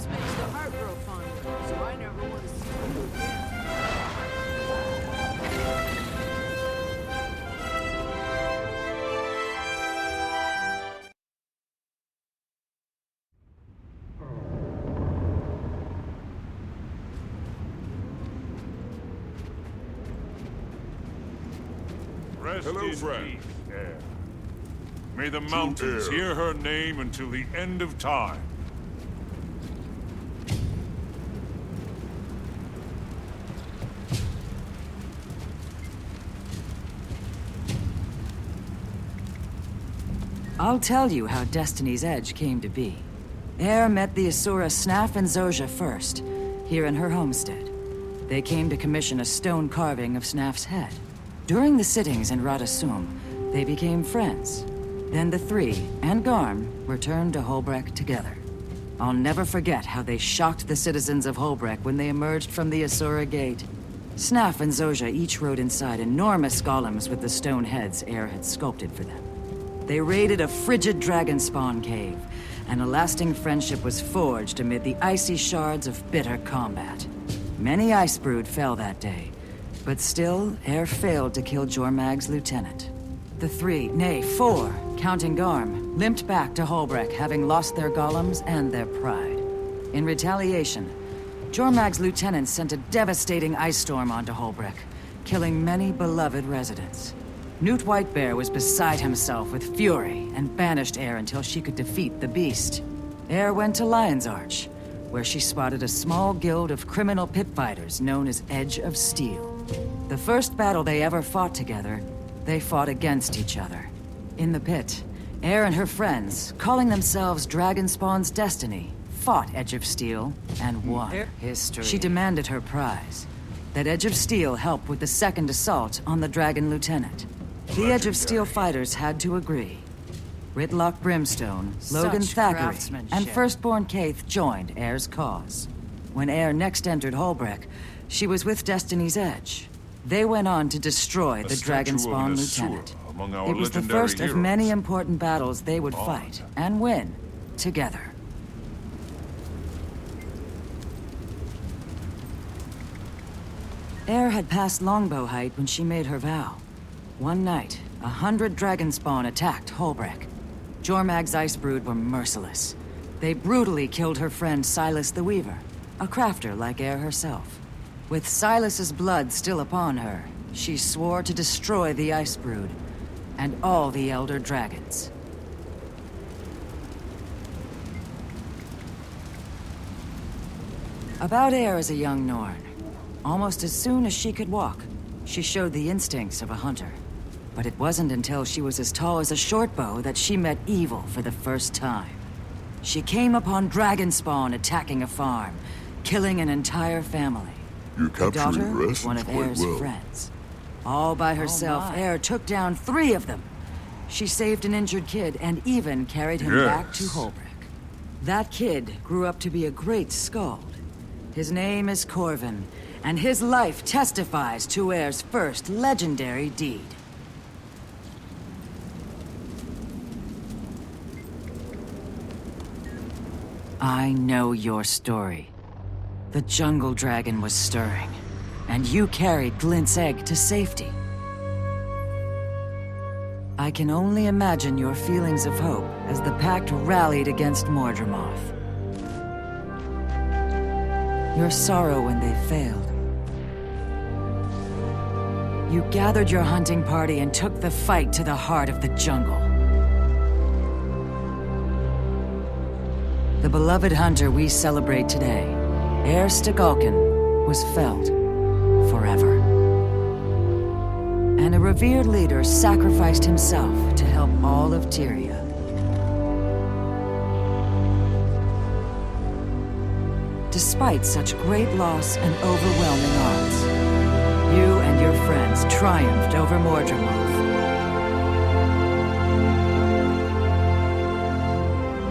Distance makes the heart grow fonder, so I never want to see you again. Rest Hello, in friend. peace, Air. May the mountains Air. hear her name until the end of time. I'll tell you how Destiny's Edge came to be. Air met the Asura Snaf and Zojja first, here in her homestead. They came to commission a stone carving of Snaf's head. During the sittings in Radasum, they became friends. Then the three, and Garm, returned to Holbreck together. I'll never forget how they shocked the citizens of Holbreck when they emerged from the Asura Gate. Snaf and Zojja each rode inside enormous golems with the stone heads Air had sculpted for them. They raided a frigid dragon spawn cave, and a lasting friendship was forged amid the icy shards of bitter combat. Many Icebrood fell that day, but still, Air failed to kill Jormag's lieutenant. The three, nay, four, counting Garm, limped back to Holbreck, having lost their golems and their pride. In retaliation, Jormag's lieutenant sent a devastating ice storm onto Holbreck, killing many beloved residents. Newt Whitebear was beside himself with fury and banished Air until she could defeat the beast. Air went to Lion's Arch, where she spotted a small guild of criminal pit fighters known as Edge of Steel. The first battle they ever fought together, they fought against each other. In the pit, Air and her friends, calling themselves Dragonspawn's Destiny, fought Edge of Steel and won. History. She demanded her prize, that Edge of Steel help with the second assault on the Dragon Lieutenant. The Edge of Steel fighters had to agree. Ritlock Brimstone, Logan Such Thackeray, craftsmanship. and Firstborn Kaith joined Air's cause. When Air next entered Holbreck, she was with Destiny's Edge. They went on to destroy the statue of Dragonspawn an Asura Lieutenant. among our It was the legendary first of many heroes. important battles they would fight and win together. Air had passed Longbow Height when she made her vow. One night, 100 Dragonspawn attacked Holbreck. Jormag's Icebrood were merciless. They brutally killed her friend Silas the Weaver, a crafter like Air herself. With Silas's blood still upon her, she swore to destroy the Icebrood and all the Elder Dragons. About Air as a young Norn. Almost as soon as she could walk, she showed the instincts of a hunter. But it wasn't until she was as tall as a shortbow that she met evil for the first time. She came upon Dragonspawn attacking a farm, killing an entire family. You're The capturing daughter was rests one of quite Air's well. friends. All by herself, my. Air took down 3 of them. She saved an injured kid and even carried him back to Yes. Holbreck. That kid grew up to be a great skald. His name is Corvin, and his life testifies to Air's first legendary deed. I know your story. The jungle dragon was stirring, and you carried Glint's egg to safety. I can only imagine your feelings of hope as the Pact rallied against Mordramoth. Your sorrow when they failed. You gathered your hunting party and took the fight to the heart of the jungle. The beloved hunter we celebrate today, Air Stegolken, was felled forever. And a revered leader sacrificed himself to help all of Tyria. Despite such great loss and overwhelming odds, you and your friends triumphed over Mordramoth.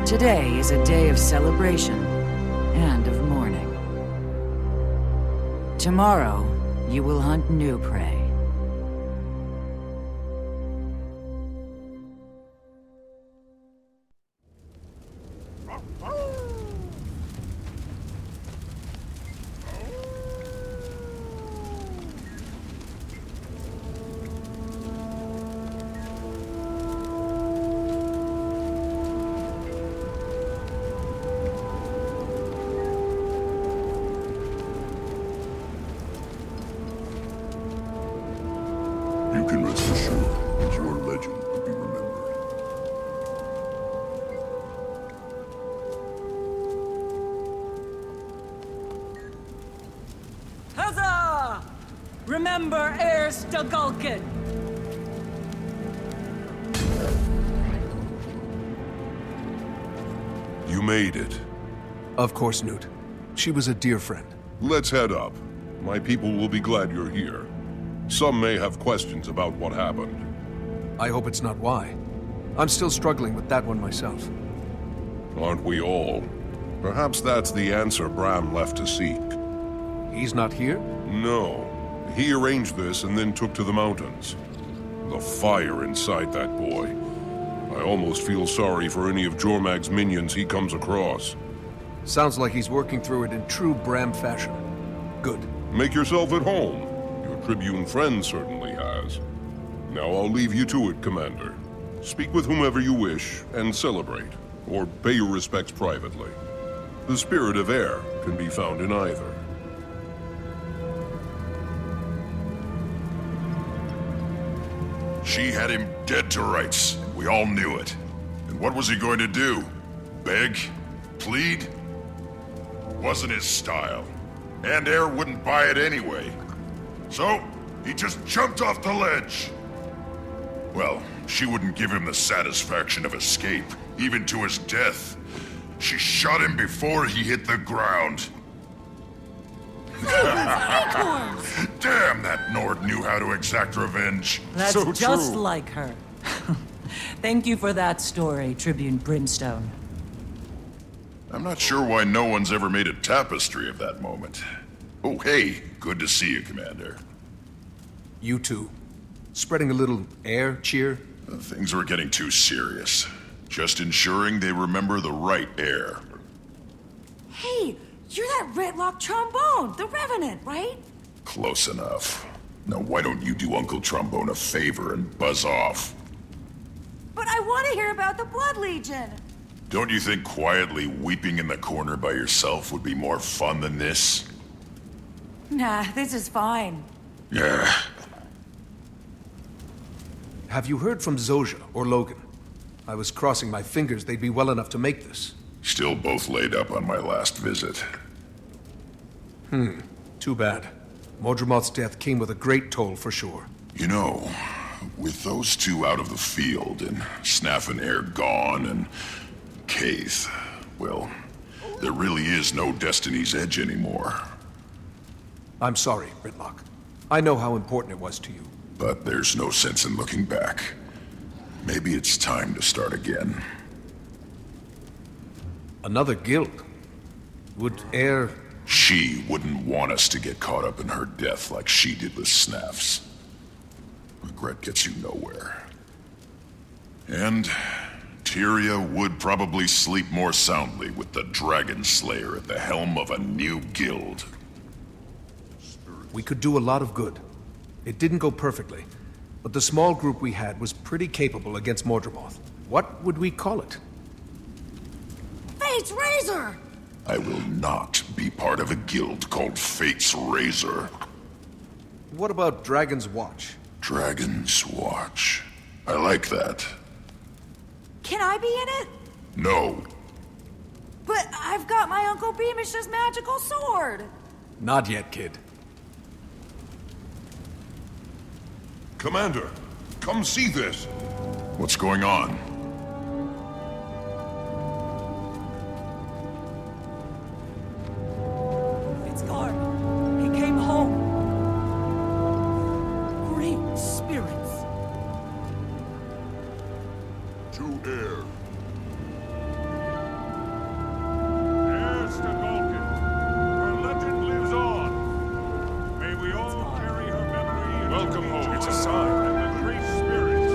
Today is a day of celebration and of mourning. Tomorrow, you will hunt new prey. can rest assured that your legend will be remembered. Huzzah! Remember Heir Stagulkin! You made it. Of course, Newt. She was a dear friend. Let's head up. My people will be glad you're here. Some may have questions about what happened. I hope it's not why. I'm still struggling with that one myself. Aren't we all? Perhaps that's the answer Bram left to seek. He's not here? No. He arranged this and then took to the mountains. The fire inside that boy. I almost feel sorry for any of Jormag's minions he comes across. Sounds like he's working through it in true Bram fashion. Good. Make yourself at home. Your Tribune friend certainly has. Now I'll leave you to it, Commander. Speak with whomever you wish, and celebrate. Or pay your respects privately. The spirit of Heir can be found in either. She had him dead to rights. We all knew it. And what was he going to do? Beg? Plead? Wasn't his style. And Heir wouldn't buy it anyway. So, he just jumped off the ledge. Well, she wouldn't give him the satisfaction of escape, even to his death. She shot him before he hit the ground. Damn, that Nord knew how to exact revenge. That's So just true. like her. Thank you for that story, Tribune Brimstone. I'm not sure why no one's ever made a tapestry of that moment. Oh, hey, good to see you, Commander. You too. Spreading a little air cheer? Things were getting too serious. Just ensuring they remember the right Heir. Hey, you're that Retlock trombone, the Revenant, right? Close enough. Now why don't you do Uncle Trombone a favor and buzz off? But I want to hear about the Blood Legion. Don't you think quietly weeping in the corner by yourself would be more fun than this? Nah, this is fine. Yeah. Have you heard from Zojja or Logan? I was crossing my fingers they'd be well enough to make this. Still both laid up on my last visit. Too bad. Mordremoth's death came with a great toll for sure. You know, with those two out of the field, and Snaff and Heir gone, and Kaith, well, there really is no Destiny's Edge anymore. I'm sorry, Ritlock. I know how important it was to you. But there's no sense in looking back. Maybe it's time to start again. Another guild? Would Heir... She wouldn't want us to get caught up in her death like she did with Snaff's. Regret gets you nowhere. And Tyria would probably sleep more soundly with the Dragon Slayer at the helm of a new guild. We could do a lot of good. It didn't go perfectly, but the small group we had was pretty capable against Mordremoth. What would we call it? Fate's Razor! I will not be part of a guild called Fate's Razor. What about Dragon's Watch? Dragon's Watch. I like that. Can I be in it? No. But I've got my Uncle Beamish's magical sword! Not yet, kid. Commander, come see this. What's going on? It's Garm. He came home. Great spirits. To Heir. Heir Stagulkin, her legend lives on. May we all carry her memory into Welcome home. eternity It's a sign. and the great spirits.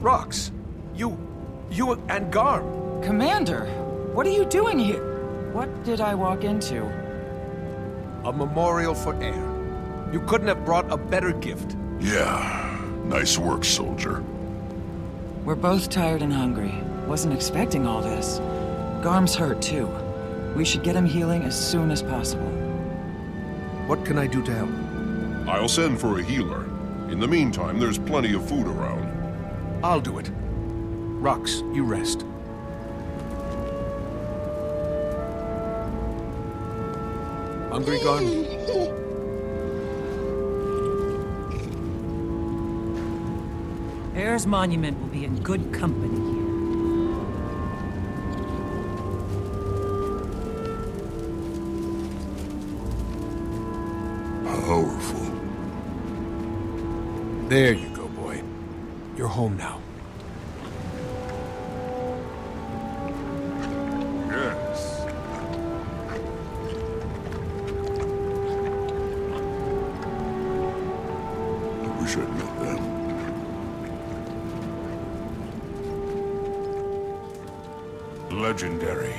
Rox, you and Garm. Commander, what are you doing here? What did I walk into? A memorial for Heir. You couldn't have brought a better gift. Yeah, nice work, soldier. We're both tired and hungry. Wasn't expecting all this. Garm's hurt, too. We should get him healing as soon as possible. What can I do to help? I'll send for a healer. In the meantime, there's plenty of food around. I'll do it. Rox, you rest. Hungry, Garm? Heir's monument will be in good company here. Powerful. There you go, boy. You're home now. Yes. I wish I'd met them. Legendary.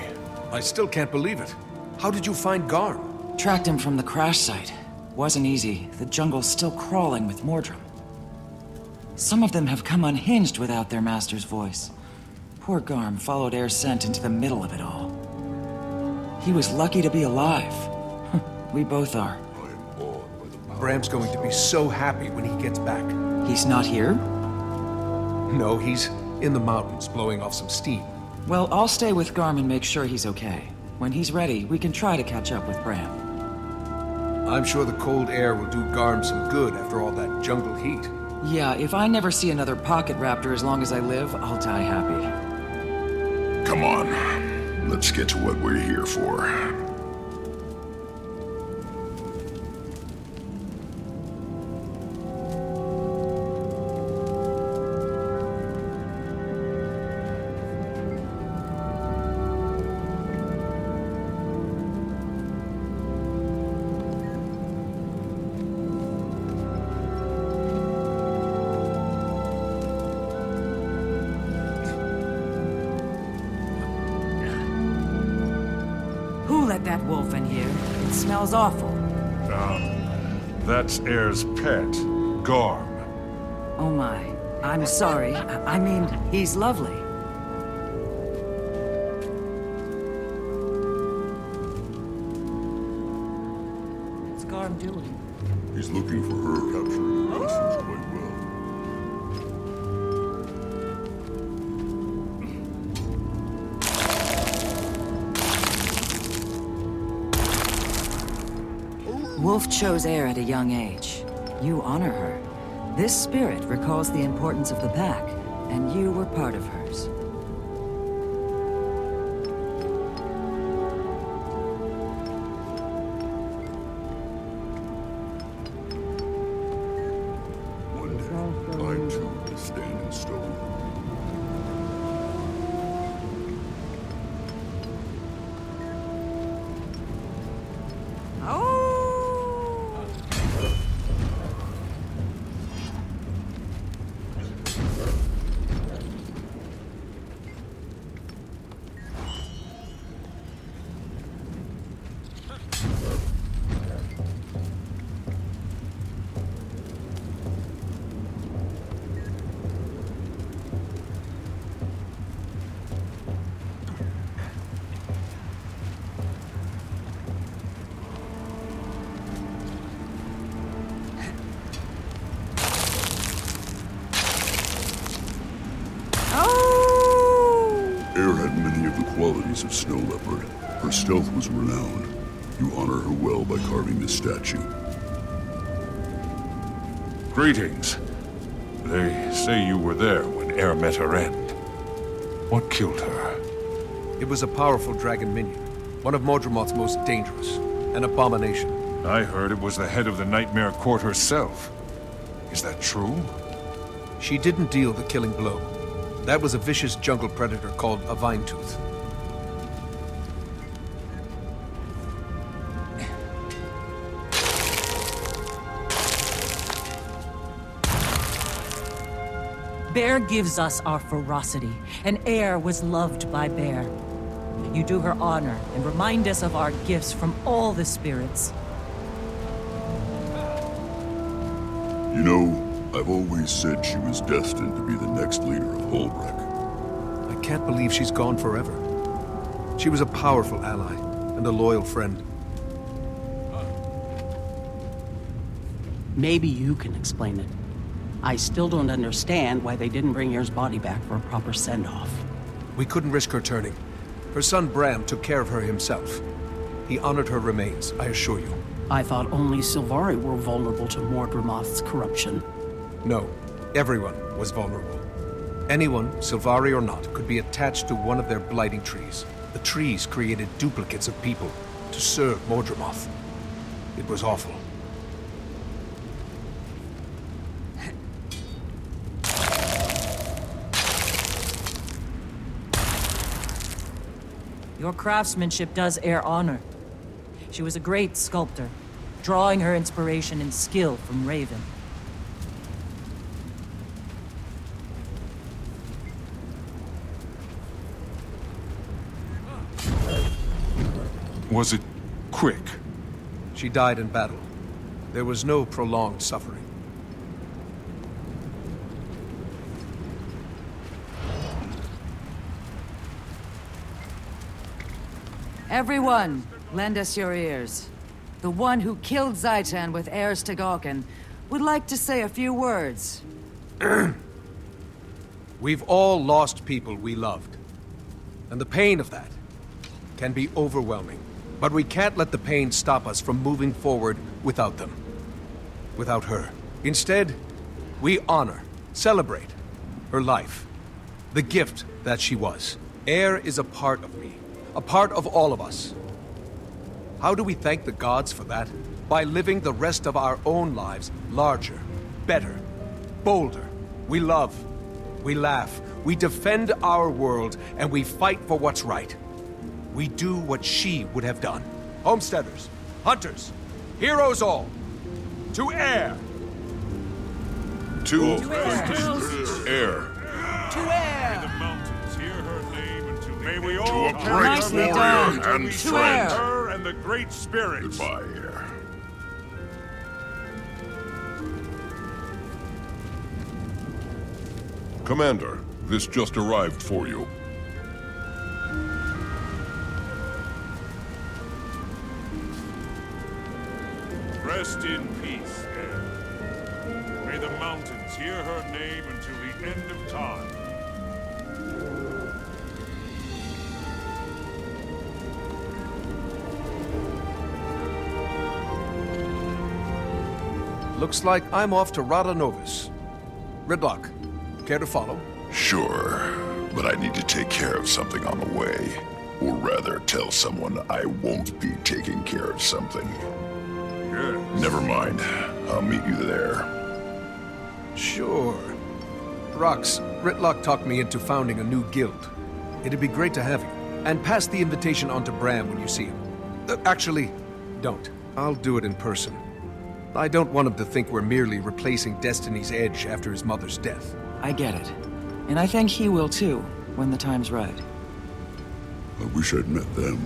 I still can't believe it. How did you find Garm? Tracked him from the crash site. Wasn't easy. The jungle's still crawling with Mordrum. Some of them have come unhinged without their master's voice. Poor Garm followed Heir's scent into the middle of it all. He was lucky to be alive. We both are. Bram's going to be so happy when he gets back. He's not here? No, he's in the mountains blowing off some steam. Well, I'll stay with Garm and make sure he's okay. When he's ready, we can try to catch up with Bram. I'm sure the cold air will do Garm some good after all that jungle heat. Yeah, if I never see another pocket raptor as long as I live, I'll die happy. Come on. Let's get to what we're here for. Who let that wolf in here? It smells awful. That's Heir's pet, Garm. Oh my. I'm sorry. I mean, he's lovely. What's Garm doing? He's looking for her, capturing the lessons quite well. Wolf chose Heir at a young age. You honor her. This spirit recalls the importance of the pack, and you were part of hers. One day, I too will stand in stone. Heir had many of the qualities of Snow Leopard. Her stealth was renowned. You honor her well by carving this statue. Greetings. They say you were there when Heir met her end. What killed her? It was a powerful dragon minion. One of Mordremoth's most dangerous. An abomination. I heard it was the head of the Nightmare Court herself. Is that true? She didn't deal the killing blow. That was a vicious jungle predator called a Vinetooth. Bear gives us our ferocity, and Heir was loved by Bear. You do her honor and remind us of our gifts from all the spirits. You know, I've always said she was destined to be the next leader of Holbrook. I can't believe she's gone forever. She was a powerful ally, and a loyal friend. Maybe you can explain it. I still don't understand why they didn't bring Air's body back for a proper send-off. We couldn't risk her turning. Her son Bram took care of her himself. He honored her remains, I assure you. I thought only Sylvari were vulnerable to Mordremoth's corruption. No, everyone was vulnerable. Anyone, Sylvari or not, could be attached to one of their blighting trees. The trees created duplicates of people to serve Mordremoth. It was awful. Your craftsmanship does Air honor. She was a great sculptor, drawing her inspiration and skill from Raven. Was it quick? She died in battle. There was no prolonged suffering. Everyone, lend us your ears. The one who killed Zaitan with heirs to Galkin would like to say a few words. We've all lost people we loved. And the pain of that can be overwhelming. But we can't let the pain stop us from moving forward without them. Without her. Instead, we honor, celebrate her life. The gift that she was. Air is a part of me. A part of all of us. How do we thank the gods for that? By living the rest of our own lives larger, better, bolder. We love, we laugh, we defend our world, and we fight for what's right. We do what she would have done. Homesteaders, hunters, heroes all. To Air! To May Air. the mountains hear her name until may we To all a great Nicely warrior done. and we friend. thank her and the great spirits. Goodbye, Air. Commander, this just arrived for you. Rest in peace, Air. May the mountains hear her name until the end of time. Looks like I'm off to Rada Novus. Ridlock, care to follow? Sure, but I need to take care of something on the way. Or rather, tell someone I won't be taking care of something. Yes. Never mind. I'll meet you there. Sure. Rox, Ritlock talked me into founding a new guild. It'd be great to have you. And pass the invitation on to Bram when you see him. Actually, don't. I'll do it in person. I don't want him to think we're merely replacing Destiny's Edge after his mother's death. I get it. And I think he will too, when the time's right. I wish I'd met them.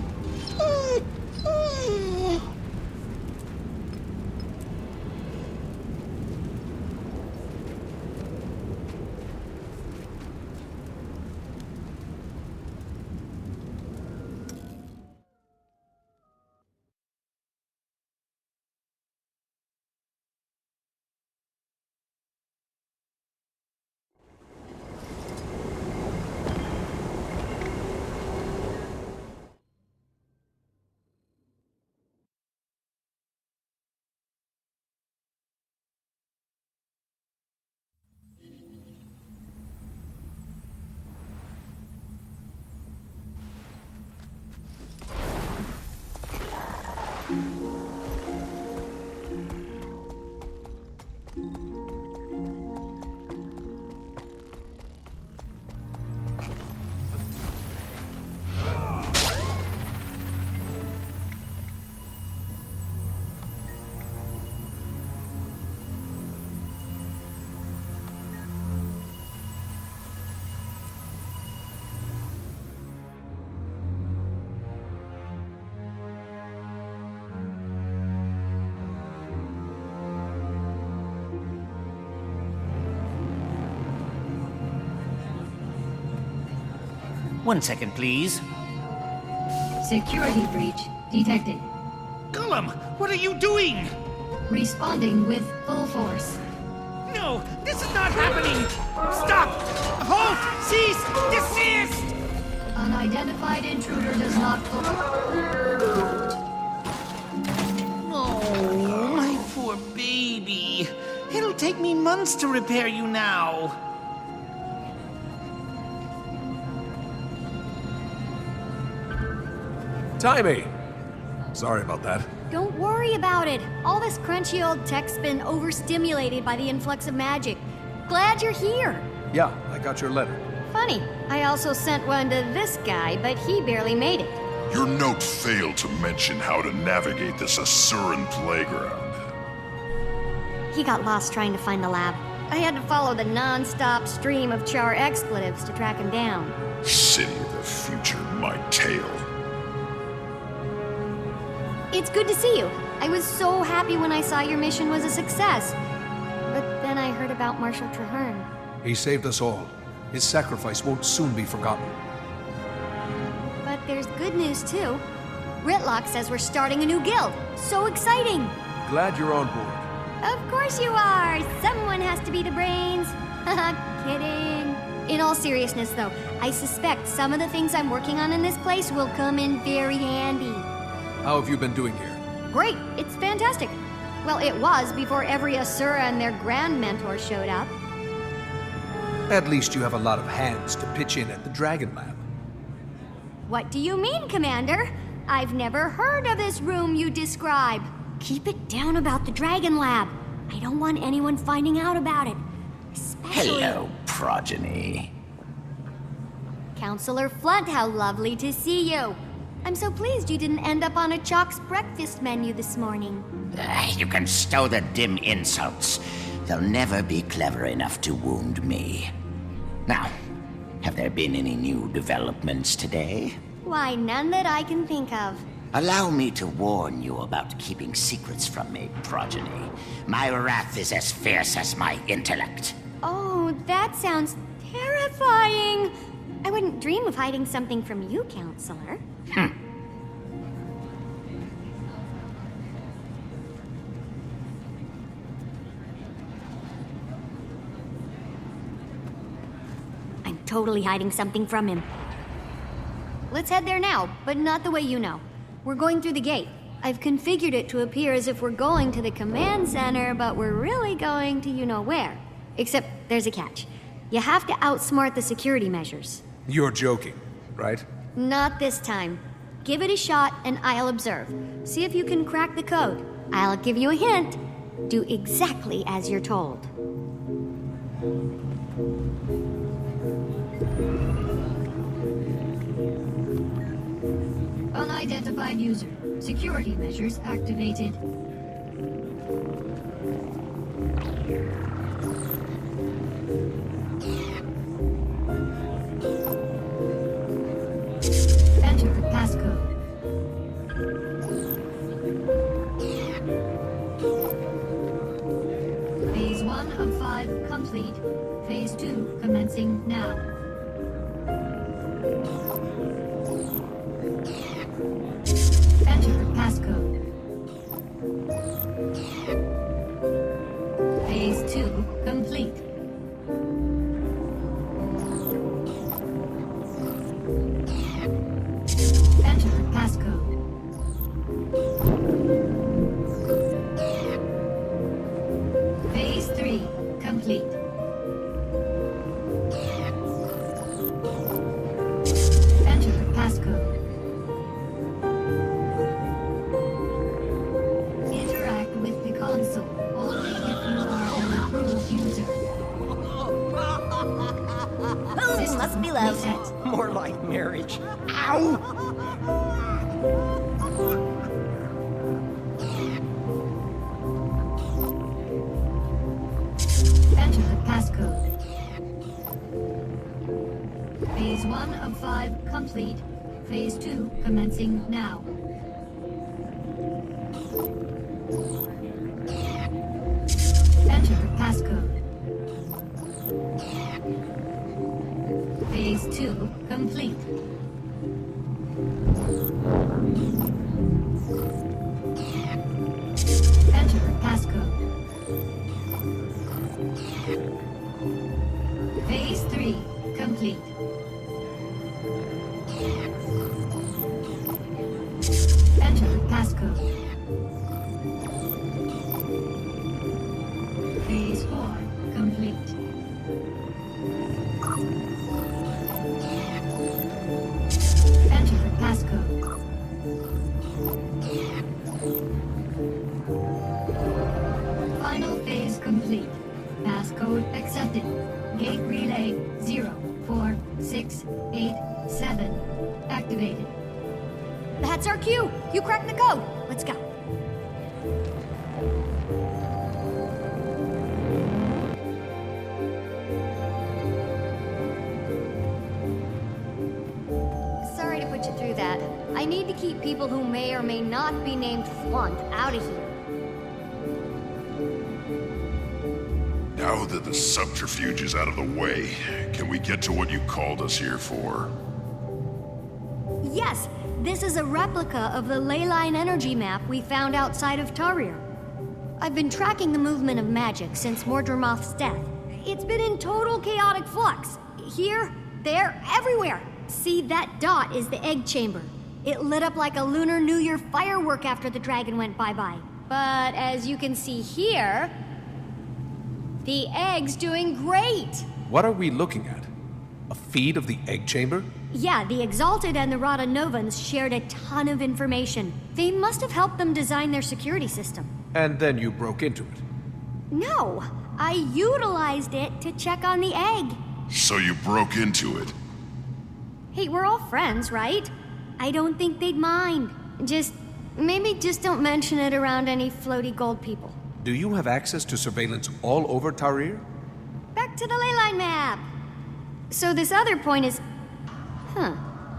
One second, please. Security breach detected. Gollum, what are you doing? Responding with full force. No, this is not happening! Stop! Halt! Cease! Desist! Unidentified intruder does not... Oh, my poor baby. It'll take me months to repair you now. Timey! Sorry about that. Don't worry about it. All this crunchy old tech's been overstimulated by the influx of magic. Glad you're here. Yeah, I got your letter. Funny, I also sent one to this guy, but he barely made it. Your note failed to mention how to navigate this Asuran playground. He got lost trying to find the lab. I had to follow the non-stop stream of Char expletives to track him down. City of the future, my tail. It's good to see you. I was so happy when I saw your mission was a success. But then I heard about Marshal Traherne. He saved us all. His sacrifice won't soon be forgotten. But there's good news, too. Rytlock says we're starting a new guild. So exciting! Glad you're on board. Of course you are! Someone has to be the brains. Haha, kidding. In all seriousness, though, I suspect some of the things I'm working on in this place will come in very handy. How have you been doing here? Great! It's fantastic. Well, it was before every Asura and their grand mentor showed up. At least you have a lot of hands to pitch in at the Dragon Lab. What do you mean, Commander? I've never heard of this room you describe. Keep it down about the Dragon Lab. I don't want anyone finding out about it. Especially... Hello, progeny. Counselor Flunt, how lovely to see you. I'm so pleased you didn't end up on a Chalk's breakfast menu this morning. You can stow the dim insults. They'll never be clever enough to wound me. Now, have there been any new developments today? Why, none that I can think of. Allow me to warn you about keeping secrets from me, progeny. My wrath is as fierce as my intellect. Oh, that sounds terrifying. I wouldn't dream of hiding something from you, Counselor. I'm totally hiding something from him. Let's head there now, but not the way you know. We're going through the gate. I've configured it to appear as if we're going to the command center, but we're really going to you-know-where. Except there's a catch. You have to outsmart the security measures. You're joking, right? Not this time. Give it a shot and I'll observe. See if you can crack the code. I'll give you a hint. Do exactly as you're told. Unidentified user. Security measures activated. Enter passcode. Phase 1 of 5 complete. Phase 2 commencing now. Enter passcode. Phase 2 complete. Enter passcode. Phase 3 complete. Enter passcode. Interact with the console only if you are an approved user. Oh, must be love. Reset. More like marriage. Ow! Enter passcode. Phase 1 of 5 complete. Phase 2 commencing now. Enter passcode. Phase 2 complete. Phase 3 complete. Enter passcode. Phase 4 complete. Enter passcode. Final phase complete. Passcode accepted. Gate relay 04687 activated. That's our cue. You cracked the code. Let's go. Sorry to put you through that. I need to keep people who may or may not be named Flunt out of here. Now that the subterfuge is out of the way, can we get to what you called us here for? Yes, this is a replica of the Leyline energy map we found outside of Tarir. I've been tracking the movement of magic since Mordremoth's death. It's been in total chaotic flux. Here, there, everywhere. See, that dot is the egg chamber. It lit up like a Lunar New Year firework after the dragon went bye-bye. But as you can see here, the egg's doing great. What are we looking at? A feed of the egg chamber? Yeah, the Exalted and the Rada Novans shared a ton of information. They must have helped them design their security system. And then you broke into it. No, I utilized it to check on the egg. So you broke into it? Hey, we're all friends, right? I don't think they'd mind. Maybe just don't mention it around any floaty gold people. Do you have access to surveillance all over Tarir? Back to the Leyline map. So this other point is...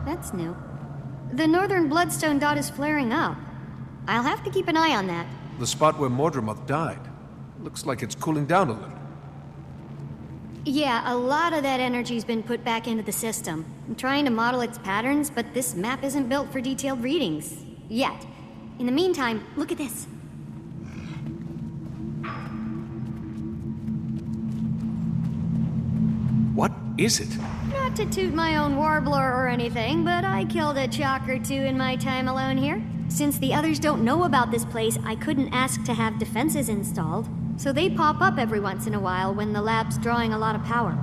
that's new. The northern bloodstone dot is flaring up. I'll have to keep an eye on that. The spot where Mordremoth died. Looks like it's cooling down a little. Yeah, a lot of that energy's been put back into the system. I'm trying to model its patterns, but this map isn't built for detailed readings. Yet. In the meantime, look at this. What is it? Not to toot my own warbler or anything, but I killed a chalk or two in my time alone here. Since the others don't know about this place, I couldn't ask to have defenses installed. So they pop up every once in a while when the lab's drawing a lot of power.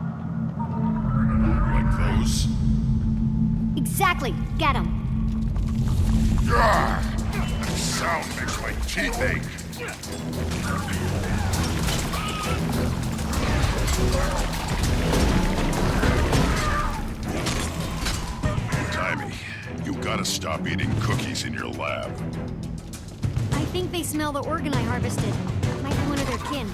Like those? Exactly. Get 'em. That sound makes my teeth ache. Timmy, you gotta stop eating cookies in your lab. I think they smell the organ I harvested. Might be one of their kin.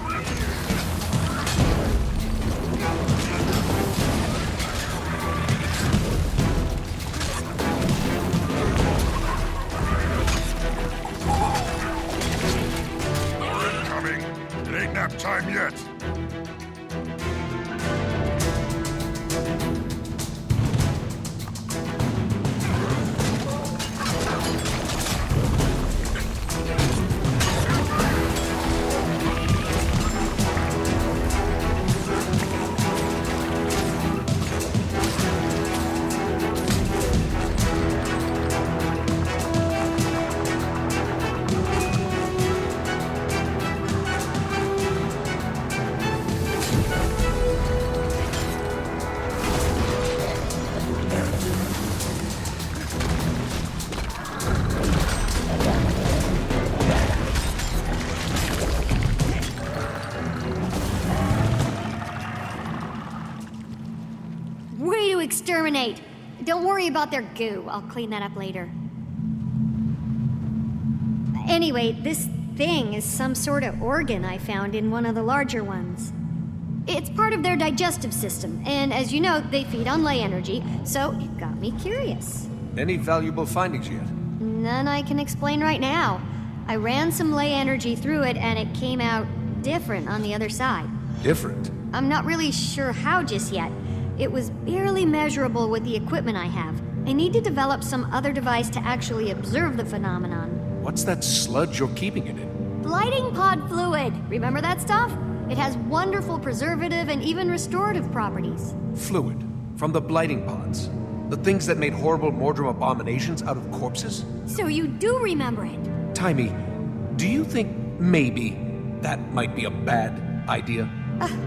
More incoming. It ain't nap time yet. Exterminate! Don't worry about their goo. I'll clean that up later. Anyway, this thing is some sort of organ I found in one of the larger ones. It's part of their digestive system, and as you know, they feed on ley energy, so it got me curious. Any valuable findings yet? None I can explain right now. I ran some ley energy through it, and it came out different on the other side. Different? I'm not really sure how just yet. It was barely measurable with the equipment I have. I need to develop some other device to actually observe the phenomenon. What's that sludge you're keeping it in? Lighting pod fluid! Remember that stuff? It has wonderful preservative and even restorative properties. Fluid from the blighting pods. The things that made horrible Mordrum abominations out of corpses? So you do remember it? Taimi, do you think maybe that might be a bad idea?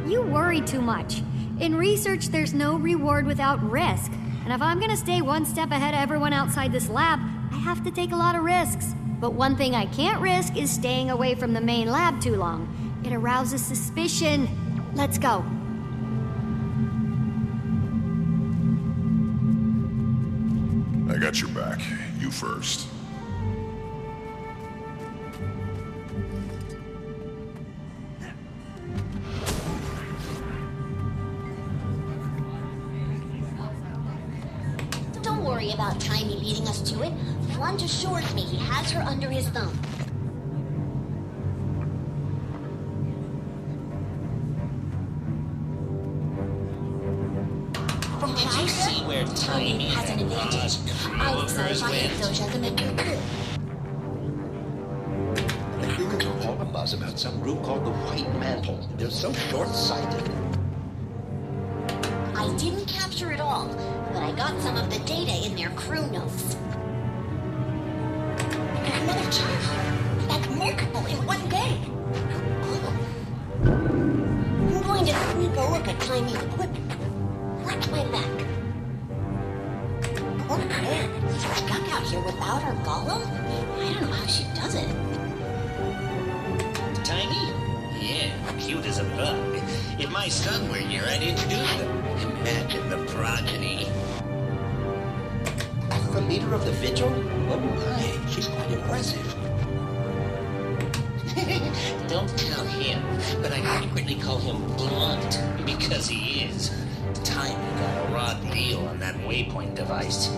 You worry too much. In research, there's no reward without risk. And if I'm gonna stay one step ahead of everyone outside this lab, I have to take a lot of risks. But one thing I can't risk is staying away from the main lab too long. It arouses suspicion. Let's go. I got your back. You first. Don't worry about Taimi leading us to it. Blunt assures me he has her under his thumb. Did you see where Taimi has an advantage? I'll certify Zoja the Maker. The humans are all a buzz about some group called the White Mantle. They're so short-sighted. I didn't capture it all, but I got some of the data in their crew notes. Another charge here. That's multiple in one day. I'm going to sneak a look at Taimi's equipment. Watch my back. Oh man, she's stuck out here without her golem? I don't know how she does it. Taimi? Yeah, cute as a bug. If my son were here, I'd introduce them. Imagine the progeny. As the leader of the Vigil? Oh my, she's quite impressive. Don't tell him, but I secretly call him Blunt, because he is. Taimi got a raw deal on that waypoint device.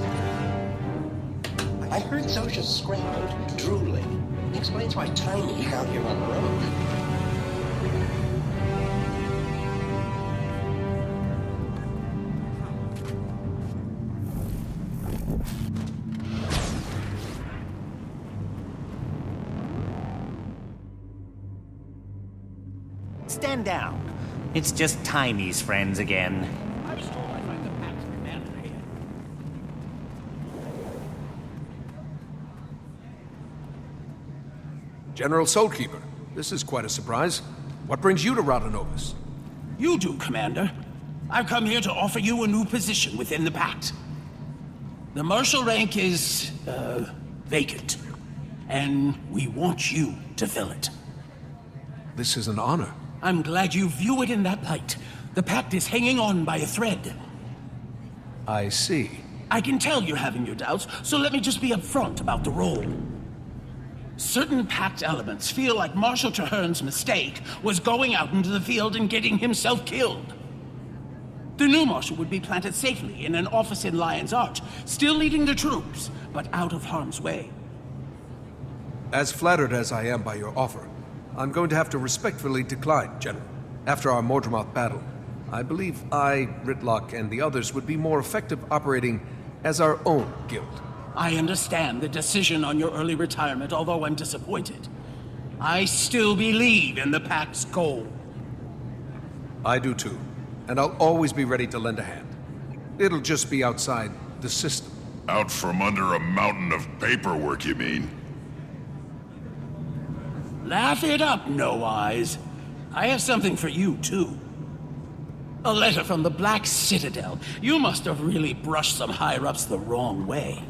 I heard Zoja scrambled, drooling. Explains why Taimi's out here on her own. Stand down. It's just Taimi's friends again. I'm told I find the Pact's commander here. General Soulkeeper, this is quite a surprise. What brings you to Rata Novus? You do, Commander. I've come here to offer you a new position within the Pact. The marshal rank is, vacant. And we want you to fill it. This is an honor. I'm glad you view it in that light. The Pact is hanging on by a thread. I see. I can tell you're having your doubts, so let me just be upfront about the role. Certain Pact elements feel like Marshal Traherne's mistake was going out into the field and getting himself killed. The new Marshal would be planted safely in an office in Lion's Arch, still leading the troops, but out of harm's way. As flattered as I am by your offer, I'm going to have to respectfully decline, General. After our Mordremoth battle, I believe I, Rytlock, and the others would be more effective operating as our own guild. I understand the decision on your early retirement, although I'm disappointed. I still believe in the Pact's goal. I do too, and I'll always be ready to lend a hand. It'll just be outside the system. Out from under a mountain of paperwork, you mean? Laugh it up, No Eyes. I have something for you, too. A letter from the Black Citadel. You must have really brushed some higher-ups the wrong way.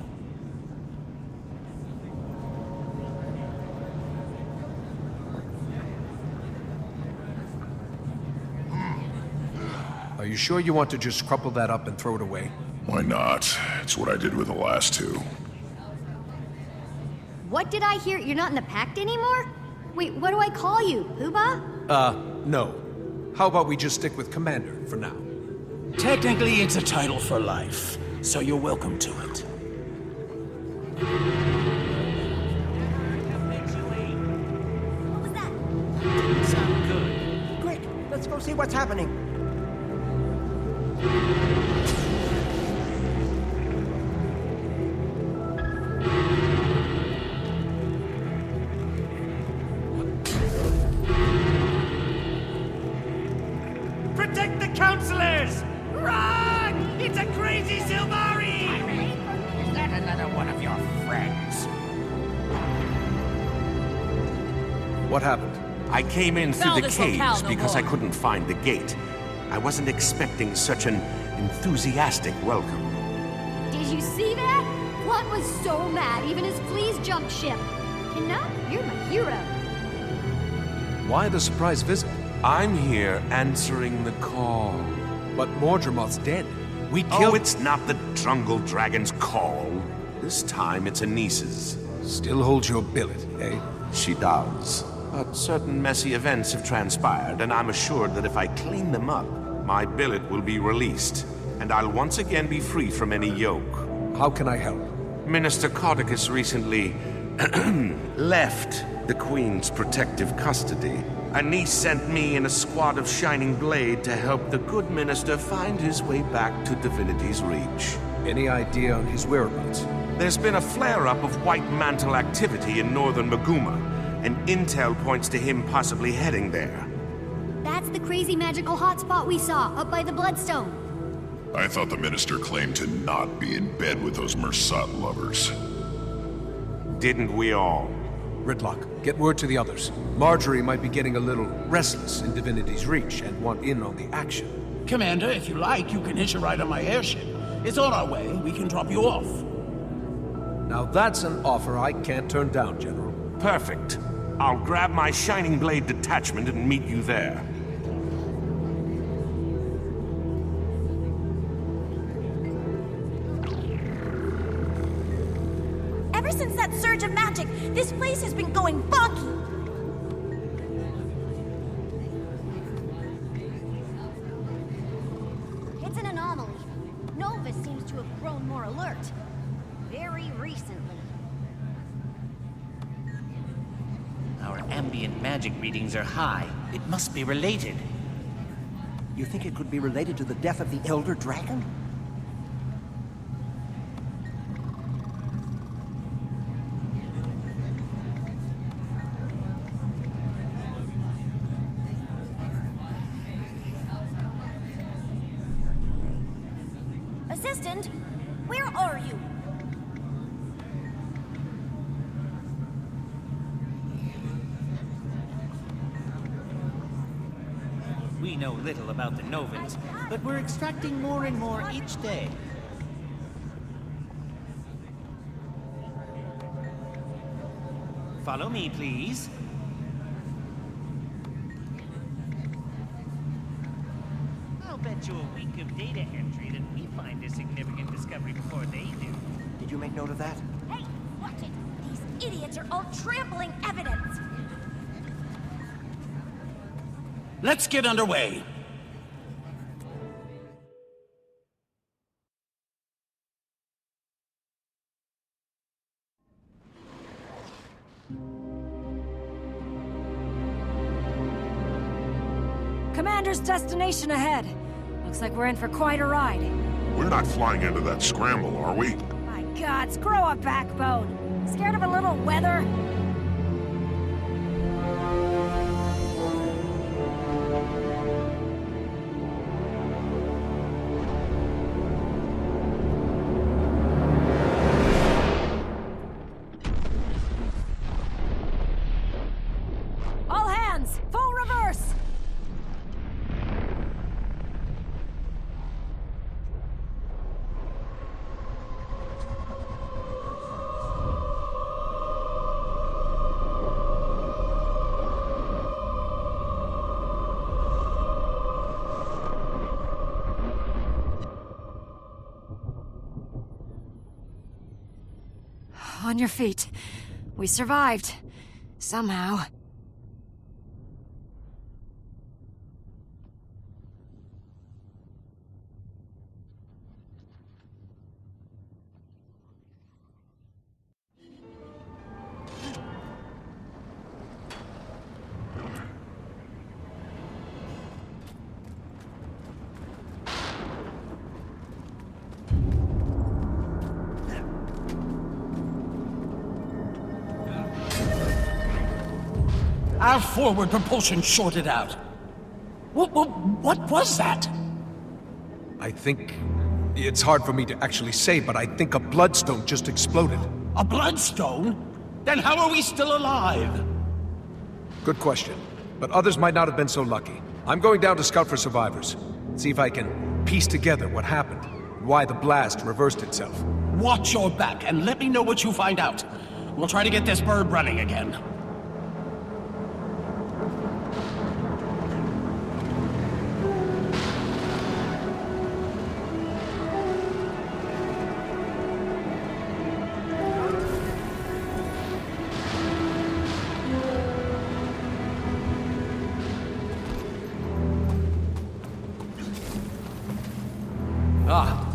Are you sure you want to just crumple that up and throw it away? Why not? It's what I did with the last two. What did I hear? You're not in the Pact anymore? Wait, what do I call you? Poobah? No. How about we just stick with Commander for now? Technically, it's a title for life, so you're welcome to it. What was that? Didn't sound good. Quick, let's go see what's happening. What happened? I came in through Foul the this locale caves no because I more. couldn't find the gate. I wasn't expecting such an enthusiastic welcome. Did you see that? Flood was so mad, even his fleas jumped ship. Canuck, you're my hero. Why the surprise visit? I'm here answering the call. But Mordremoth's dead. We killed... Oh, it's not the Drungle Dragon's call. This time it's Anis's. Still holds your billet, eh? She does. But certain messy events have transpired, and I'm assured that if I clean them up, my billet will be released, and I'll once again be free from any yoke. How can I help? Minister Caudicus recently left the Queen's protective custody. Anis sent me and a squad of Shining Blade to help the good minister find his way back to Divinity's Reach. Any idea on his whereabouts? There's been a flare-up of White Mantle activity in northern Maguma, and intel points to him possibly heading there. That's the crazy magical hotspot we saw up by the Bloodstone. I thought the minister claimed to not be in bed with those Mersat lovers. Didn't we all? Ridlock, get word to the others. Marjorie might be getting a little restless in Divinity's Reach and want in on the action. Commander, if you like, you can hitch a ride on my airship. It's on our way. We can drop you off. Now that's an offer I can't turn down, General. Perfect. I'll grab my Shining Blade detachment and meet you there. Ever since that surge of magic, this place has been going bonky. It's an anomaly. Nova seems to have grown more alert. Very recently. Our ambient magic readings are high. It must be related. You think it could be related to the death of the Elder Dragon? Assistant, where are you? We know little about the Novans, but we're extracting more and more each day. Follow me, please. I'll bet you a week of data entry that we find a significant discovery before they do. Did you make note of that? Hey, watch it. These idiots are all trampling evidence. Let's get underway. Commander's destination ahead. Looks like we're in for quite a ride. We're not flying into that scramble, are we? My gods, grow a backbone. Scared of a little weather? All hands, full reverse! On your feet. We survived. Somehow. Our forward propulsion shorted out. What was that? I think... It's hard for me to actually say, but I think a bloodstone just exploded. A bloodstone? Then how are we still alive? Good question. But others might not have been so lucky. I'm going down to scout for survivors. See if I can piece together what happened, and why the blast reversed itself. Watch your back and let me know what you find out. We'll try to get this bird running again.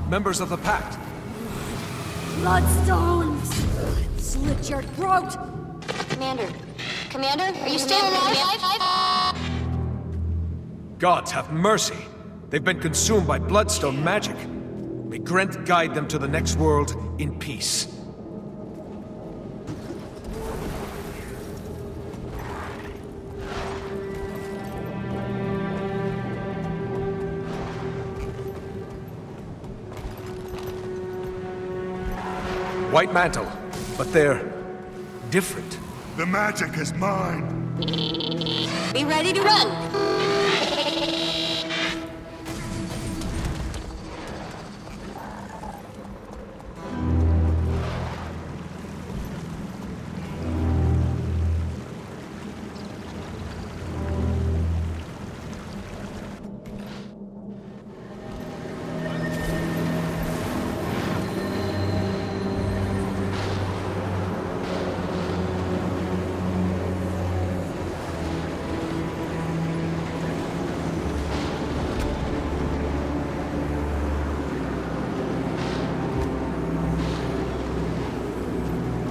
Members of the Pact. Bloodstones! Slit your throat! Commander. Commander, are you still alive? Gods have mercy. They've been consumed by bloodstone magic. May Grent guide them to the next world in peace. White Mantle, but they're different. The magic is mine. Be ready to run.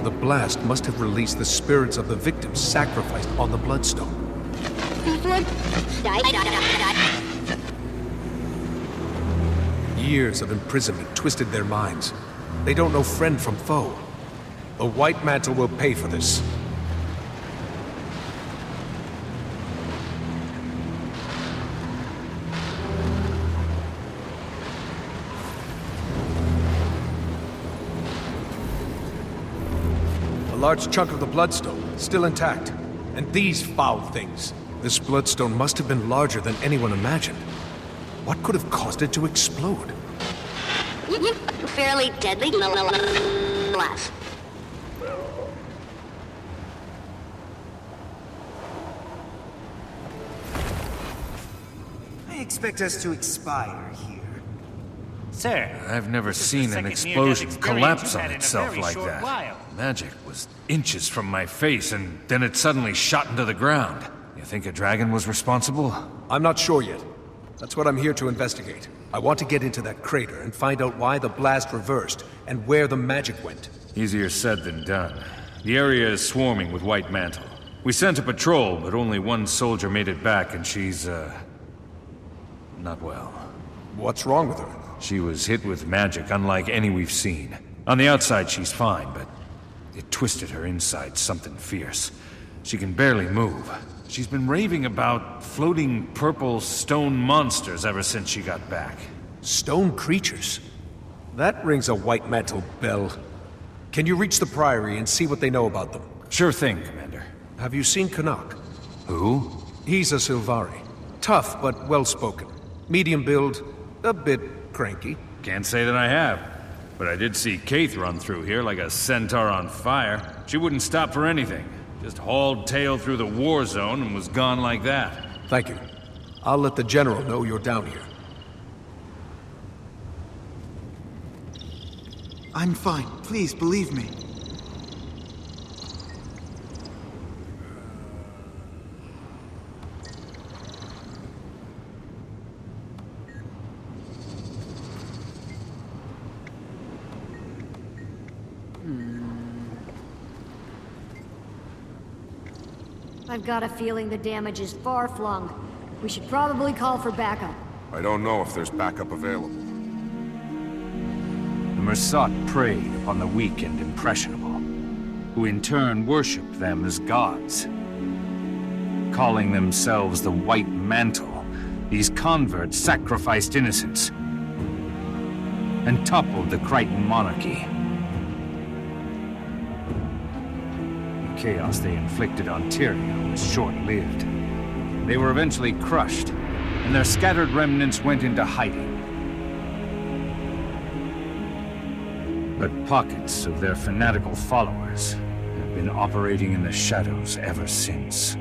The blast must have released the spirits of the victims sacrificed on the Bloodstone. Years of imprisonment twisted their minds. They don't know friend from foe. The White Mantle will pay for this. A large chunk of the Bloodstone, still intact. And these foul things. This Bloodstone must have been larger than anyone imagined. What could have caused it to explode? Fairly deadly blast. I expect us to expire here. Sir, I've never seen an explosion collapse on itself like that. Magic was inches from my face, and then it suddenly shot into the ground. You think a dragon was responsible? I'm not sure yet. That's what I'm here to investigate. I want to get into that crater and find out why the blast reversed and where the magic went. Easier said than done. The area is swarming with White Mantle. We sent a patrol, but only one soldier made it back, and she's, not well. What's wrong with her? She was hit with magic unlike any we've seen. On the outside, she's fine, but it twisted her inside something fierce. She can barely move. She's been raving about floating purple stone monsters ever since she got back. Stone creatures? That rings a White Mantle bell. Can you reach the Priory and see what they know about them? Sure thing, Commander. Have you seen Canuck? Who? He's a Sylvari. Tough, but well-spoken. Medium build, a bit cranky. Can't say that I have. But I did see Kaith run through here like a centaur on fire. She wouldn't stop for anything. Just hauled tail through the war zone and was gone like that. Thank you. I'll let the General know you're down here. I'm fine. Please, believe me. I've got a feeling the damage is far-flung. We should probably call for backup. I don't know if there's backup available. The Mersat preyed upon the weak and impressionable, who in turn worshipped them as gods. Calling themselves the White Mantle, these converts sacrificed innocents and toppled the Crichton monarchy. chaos they inflicted on Tyria was short-lived. They were eventually crushed, and their scattered remnants went into hiding. But pockets of their fanatical followers have been operating in the shadows ever since.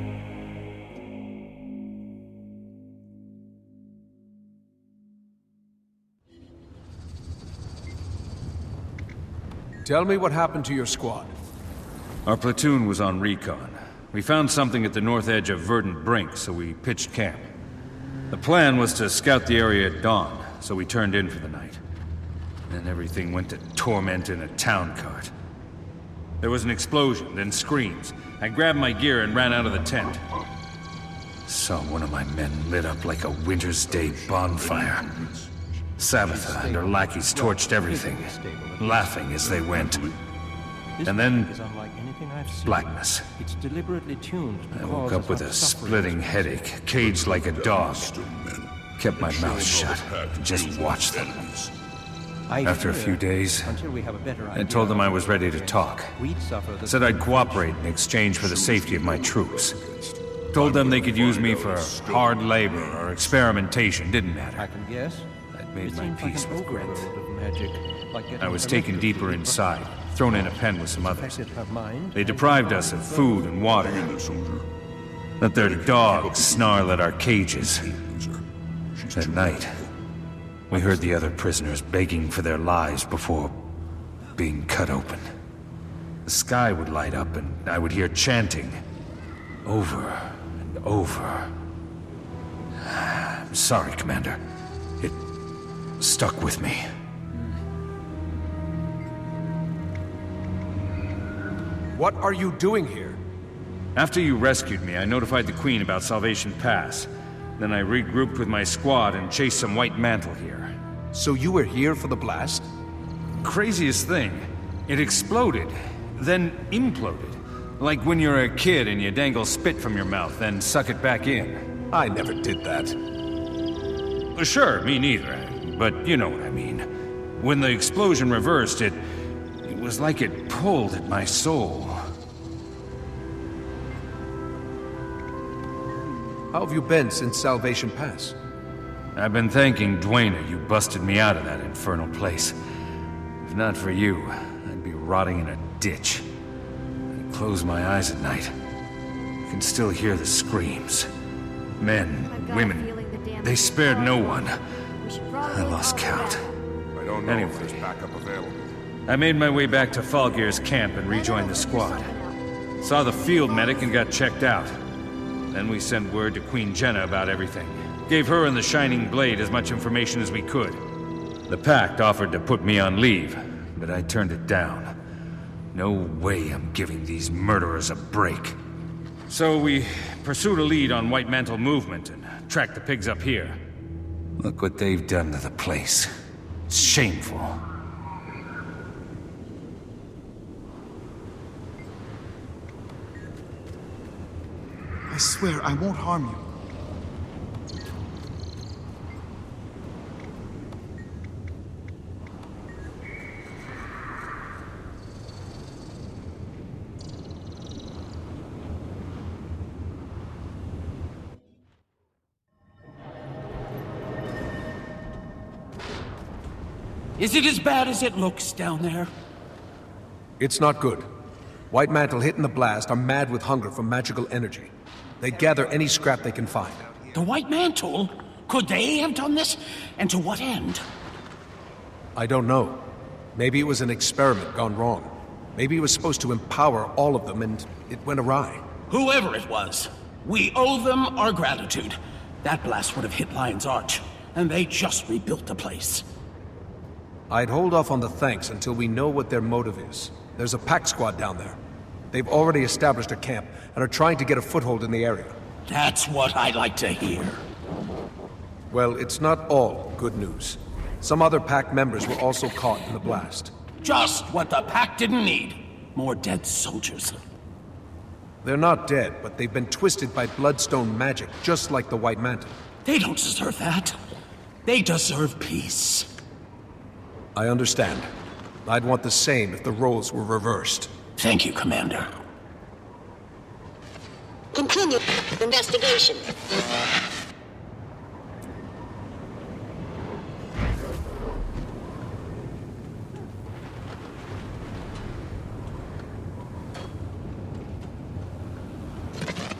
Tell me what happened to your squad. Our platoon was on recon. We found something at the north edge of Verdant Brink, so we pitched camp. The plan was to scout the area at dawn, so we turned in for the night. Then everything went to torment in a town cart. There was an explosion, then screams. I grabbed my gear and ran out of the tent. Saw one of my men lit up like a winter's day bonfire. Sabbatha and her lackeys torched everything, laughing as they went. And then, blackness. It's deliberately tuned. I woke up with a splitting headache, caged like a dog. Kept my mouth shut, and just watched them. After a few days, I told them I was ready to talk. Said I'd cooperate in exchange for the safety of my troops. Told them they could use me for hard labor or experimentation, didn't matter. I can guess. I'd made my peace with Grenth. I was taken deeper inside, thrown in a pen with some others. They deprived us of food and water. Let their dogs snarl at our cages. At night, we heard the other prisoners begging for their lives before being cut open. The sky would light up and I would hear chanting over and over. I'm sorry, Commander. It stuck with me. What are you doing here? After you rescued me, I notified the Queen about Salvation Pass. Then I regrouped with my squad and chased some White Mantle here. So you were here for the blast? Craziest thing. It exploded, then imploded. Like when you're a kid and you dangle spit from your mouth, then suck it back in. I never did that. Sure, me neither. But you know what I mean. When the explosion reversed, it was like it pulled at my soul. How have you been since Salvation Pass? I've been thanking Dwayne you busted me out of that infernal place. If not for you, I'd be rotting in a ditch. I close my eyes at night. I can still hear the screams. Men, women, they spared no one. I lost count. I don't know if there's backup available. I made my way back to Falgear's camp and rejoined the squad. Saw the field medic and got checked out. Then we sent word to Queen Jenna about everything. Gave her and the Shining Blade as much information as we could. The Pact offered to put me on leave, but I turned it down. No way I'm giving these murderers a break. So we pursued a lead on White Mantle movement and tracked the pigs up here. Look what they've done to the place. It's shameful. I swear I won't harm you. Is it as bad as it looks down there? It's not good. White Mantle hit in the blast are mad with hunger for magical energy. They gather any scrap they can find. The White Mantle? Could they have done this? And to what end? I don't know. Maybe it was an experiment gone wrong. Maybe it was supposed to empower all of them and it went awry. Whoever it was, we owe them our gratitude. That blast would have hit Lion's Arch, and they just rebuilt the place. I'd hold off on the thanks until we know what their motive is. There's a Pact squad down there. They've already established a camp and are trying to get a foothold in the area. That's what I like to hear. Well, it's not all good news. Some other Pact members were also caught in the blast. Just what the Pact didn't need. More dead soldiers. They're not dead, but they've been twisted by Bloodstone magic, just like the White Mantle. They don't deserve that. They deserve peace. I understand. I'd want the same if the roles were reversed. Thank you, Commander. Continue investigation.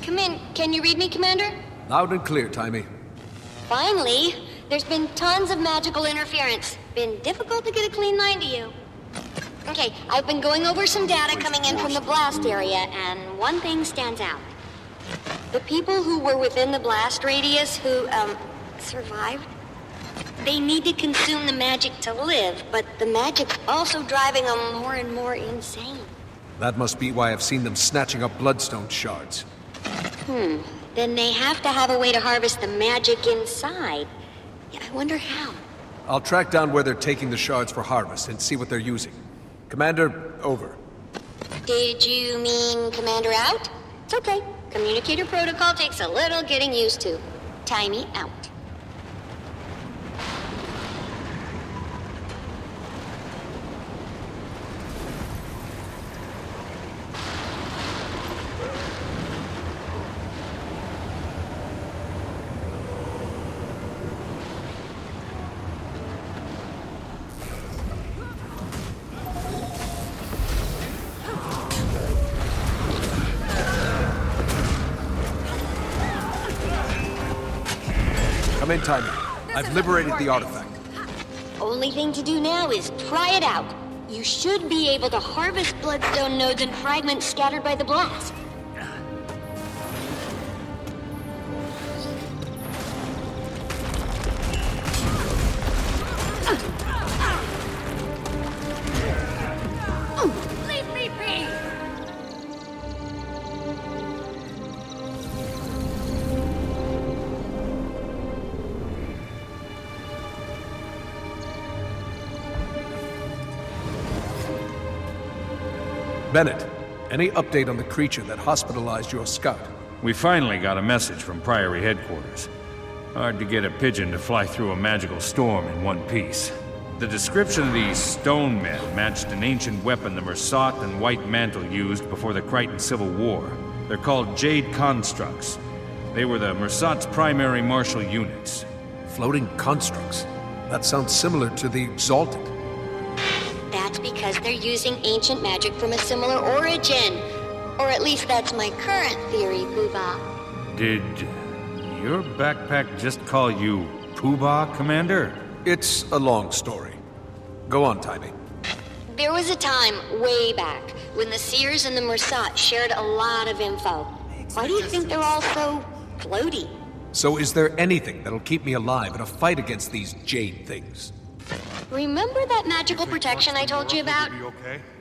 Come in. Can you read me, Commander? Loud and clear, Timey. Finally! There's been tons of magical interference. Been difficult to get a clean line to you. Okay, I've been going over some data coming in from the blast area, and one thing stands out. The people who were within the blast radius who, survived, they need to consume the magic to live, but the magic's also driving them more and more insane. That must be why I've seen them snatching up bloodstone shards. Then they have to have a way to harvest the magic inside. Yeah, I wonder how. I'll track down where they're taking the shards for harvest and see what they're using. Commander, over. Did you mean Commander out? It's okay. Communicator protocol takes a little getting used to. Timey out. Come in, Timey. I've liberated the artifact. Only thing to do now is try it out. You should be able to harvest bloodstone nodes and fragments scattered by the blast. Leave me be! Bennett, any update on the creature that hospitalized your scout? We finally got a message from Priory headquarters. Hard to get a pigeon to fly through a magical storm in one piece. The description of these stone men matched an ancient weapon the Mersat and White Mantle used before the Crichton Civil War. They're called Jade Constructs. They were the Mersat's primary martial units. Floating constructs? That sounds similar to the Exalted. That's because they're using ancient magic from a similar origin. Or at least that's my current theory, Poobah. Did your backpack just call you Poobah, Commander? It's a long story. Go on, Timey. There was a time, way back, when the Seers and the Mersat shared a lot of info. Why do you think they're all so floaty? So is there anything that'll keep me alive in a fight against these jade things? Remember that magical protection I told you about?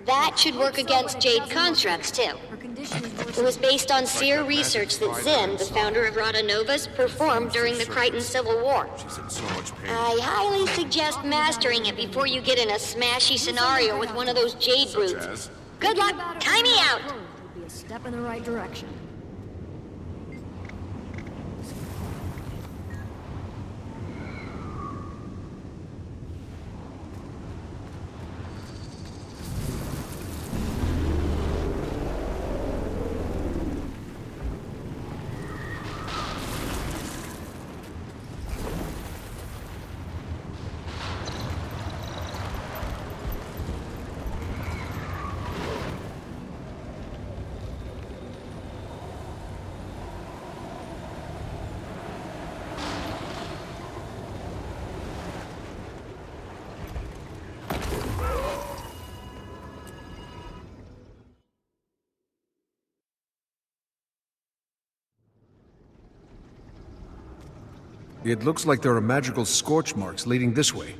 That should work against Jade Constructs, too. It was based on Seer research that Zinn, the founder of Rada Novus, performed during the Crichton Civil War. I highly suggest mastering it before you get in a smashy scenario with one of those Jade brutes. Good luck. Time me out. Would be a step in the right direction. It looks like there are magical scorch marks leading this way.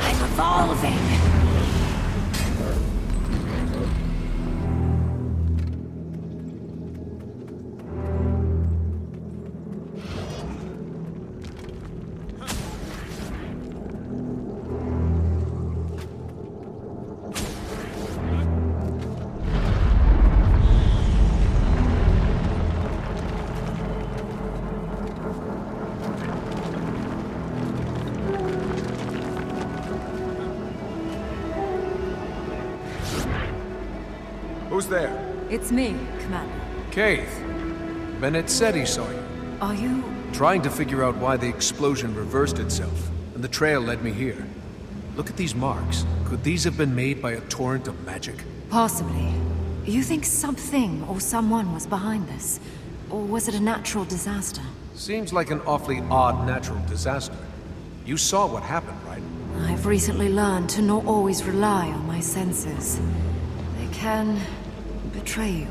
I'm evolving. Who's there? It's me, Commander. Keith. Bennett said he saw you. Are you... Trying to figure out why the explosion reversed itself, and the trail led me here. Look at these marks. Could these have been made by a torrent of magic? Possibly. You think something or someone was behind this? Or was it a natural disaster? Seems like an awfully odd natural disaster. You saw what happened, right? I've recently learned to not always rely on my senses. They can betray you.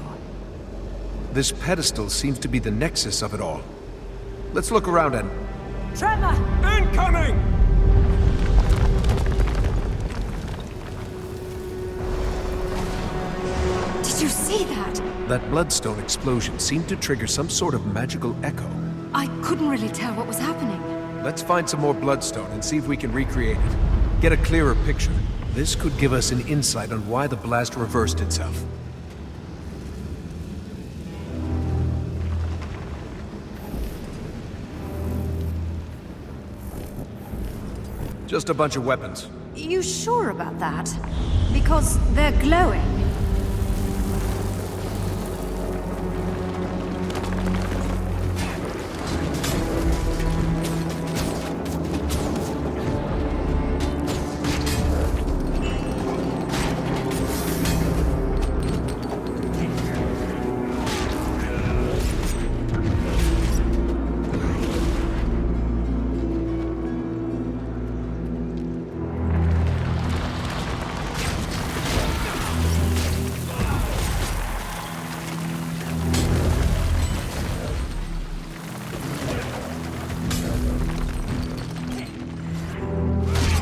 This pedestal seems to be the nexus of it all. Let's look around and... Tremor! Incoming! Did you see that? That bloodstone explosion seemed to trigger some sort of magical echo. I couldn't really tell what was happening. Let's find some more bloodstone and see if we can recreate it. Get a clearer picture. This could give us an insight on why the blast reversed itself. Just a bunch of weapons. You sure about that? Because they're glowing.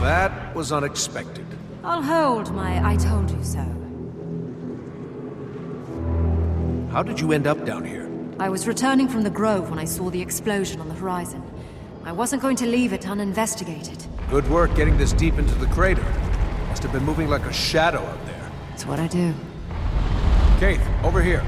That was unexpected. I'll hold my I told you so. How did you end up down here? I was returning from the Grove when I saw the explosion on the horizon. I wasn't going to leave it uninvestigated. Good work getting this deep into the crater. Must have been moving like a shadow out there. It's what I do. Keith, over here.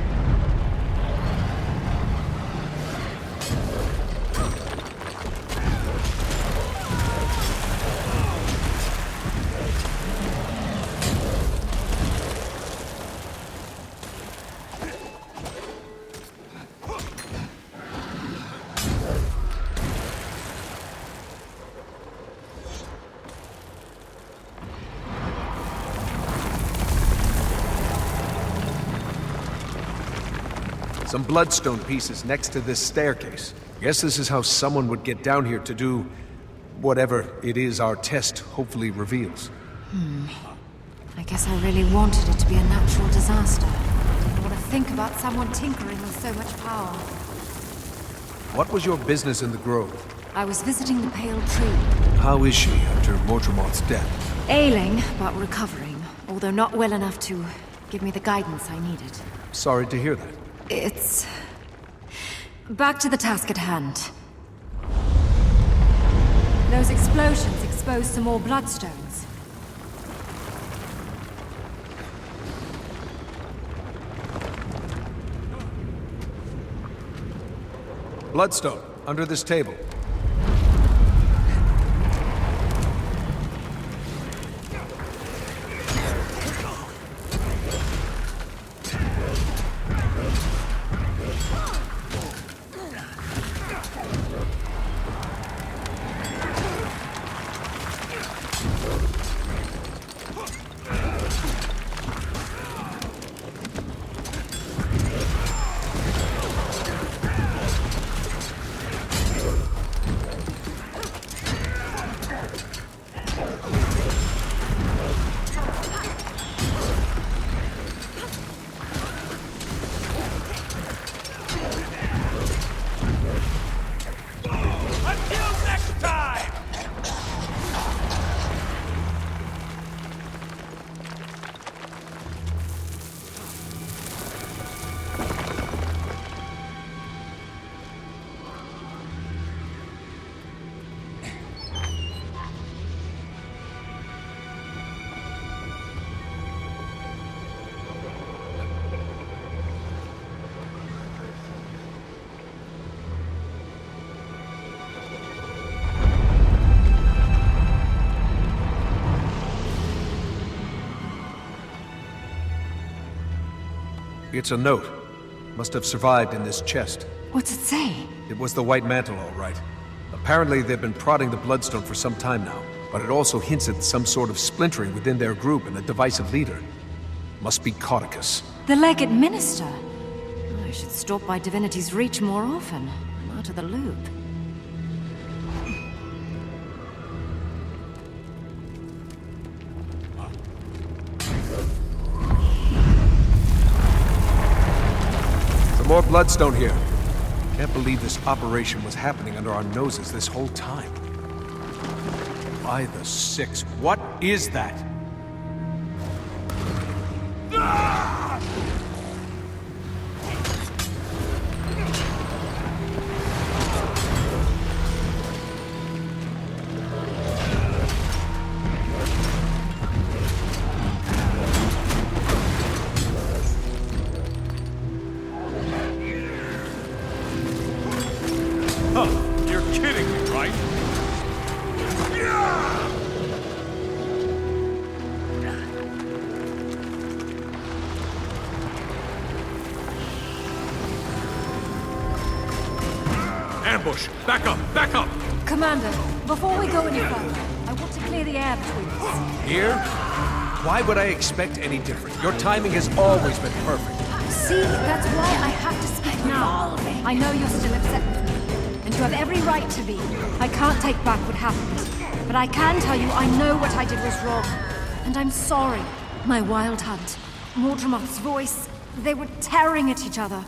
Some bloodstone pieces next to this staircase. Guess this is how someone would get down here to do whatever it is our test hopefully reveals. I guess I really wanted it to be a natural disaster. I didn't want to think about someone tinkering with so much power. What was your business in the Grove? I was visiting the Pale Tree. How is she after Mortremoth's death? Ailing, but recovering. Although not well enough to give me the guidance I needed. Sorry to hear that. It's... back to the task at hand. Those explosions exposed some more bloodstones. Bloodstone, under this table. It's a note. Must have survived in this chest. What's it say? It was the White Mantle, all right. Apparently, they've been prodding the Bloodstone for some time now, but it also hints at some sort of splintering within their group and a divisive leader. Must be Cauticus. The Legate Minister? I should stop by Divinity's Reach more often. I'm out of the loop. Some more Bloodstone here. Can't believe this operation was happening under our noses this whole time. By the six, what is that? You're kidding me, right? Ambush! Back up! Back up! Commander, before we go any further, I want to clear the air between us. Here? Why would I expect any different? Your timing has always been perfect. See, that's why I have to speak now. I know you're still upset with me, and you have every right to be. I can't take back what happened, but I can tell you I know what I did was wrong, and I'm sorry. My wild hunt, Mordremoth's voice, they were tearing at each other,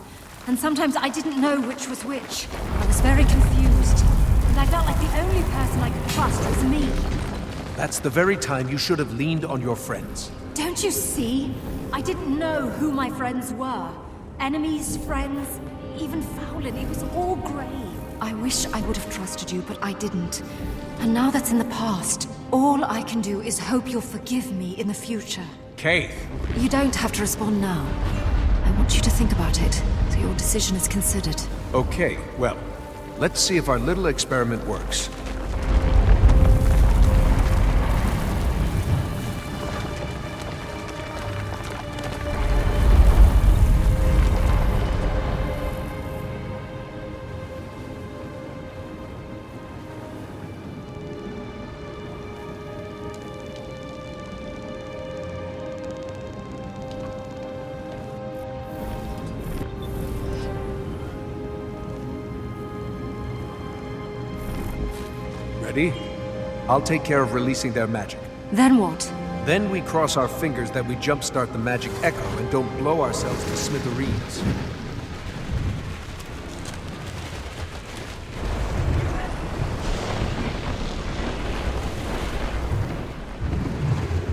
and sometimes I didn't know which was which. I was very confused, and I felt like the only person I could trust was me. That's the very time you should have leaned on your friends. Don't you see? I didn't know who my friends were. Enemies, friends, even Fowlin. It was all grey. I wish I would have trusted you, but I didn't. And now that's in the past, all I can do is hope you'll forgive me in the future. Kaith! You don't have to respond now. I want you to think about it, so your decision is considered. Okay, well, let's see if our little experiment works. Ready? I'll take care of releasing their magic. Then what? Then we cross our fingers that we jumpstart the magic echo and don't blow ourselves to smithereens.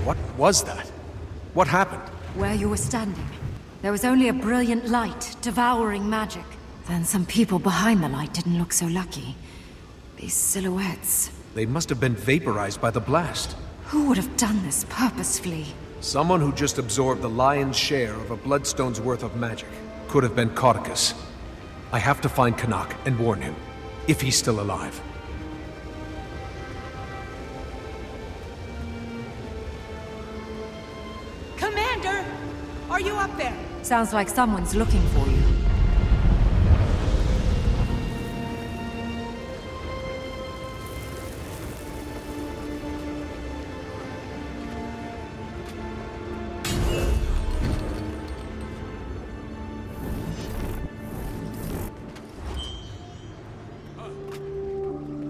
What was that? What happened? Where you were standing, there was only a brilliant light devouring magic. Then some people behind the light didn't look so lucky. These silhouettes. They must have been vaporized by the blast. Who would have done this purposefully? Someone who just absorbed the lion's share of a bloodstone's worth of magic. Could have been Cauticus. I have to find Canuck and warn him, if he's still alive. Commander! Are you up there? Sounds like someone's looking for you.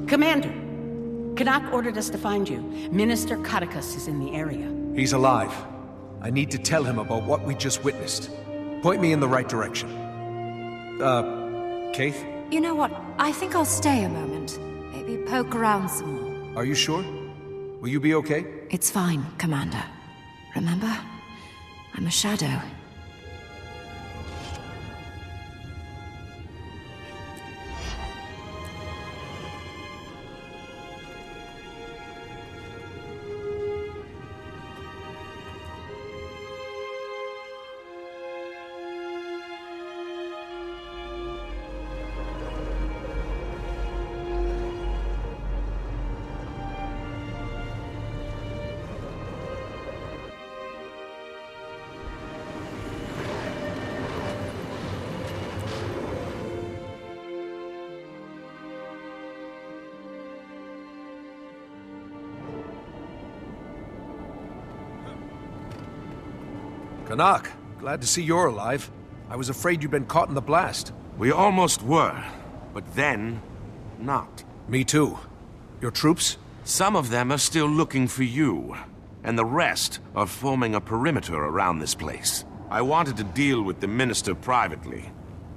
Commander, Canuck ordered us to find you. Minister Cauticus is in the area. He's alive. I need to tell him about what we just witnessed. Point me in the right direction. Kaith? You know what? I think I'll stay a moment. Maybe poke around some more. Are you sure? Will you be okay? It's fine, Commander. Remember? I'm a shadow. Canuck, glad to see you're alive. I was afraid you'd been caught in the blast. We almost were, but then, not. Me too. Your troops? Some of them are still looking for you, and the rest are forming a perimeter around this place. I wanted to deal with the Minister privately.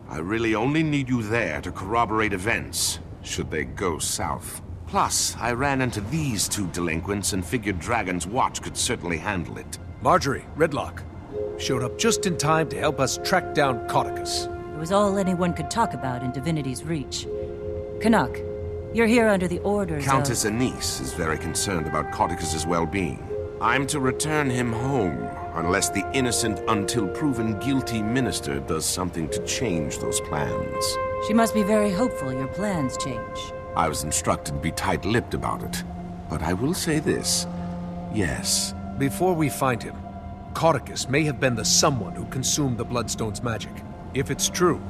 I really only need you there to corroborate events, should they go south. Plus, I ran into these two delinquents and figured Dragon's Watch could certainly handle it. Marjorie, Redlock, showed up just in time to help us track down Codicus. It was all anyone could talk about in Divinity's Reach. Canuck, you're here under the orders Countess of... Anise is very concerned about Codicus's well-being. I'm to return him home, unless the innocent until proven guilty minister does something to change those plans. She must be very hopeful your plans change. I was instructed to be tight-lipped about it. But I will say this. Yes. Before we find him, Codicus may have been the someone who consumed the Bloodstone's magic. If it's true,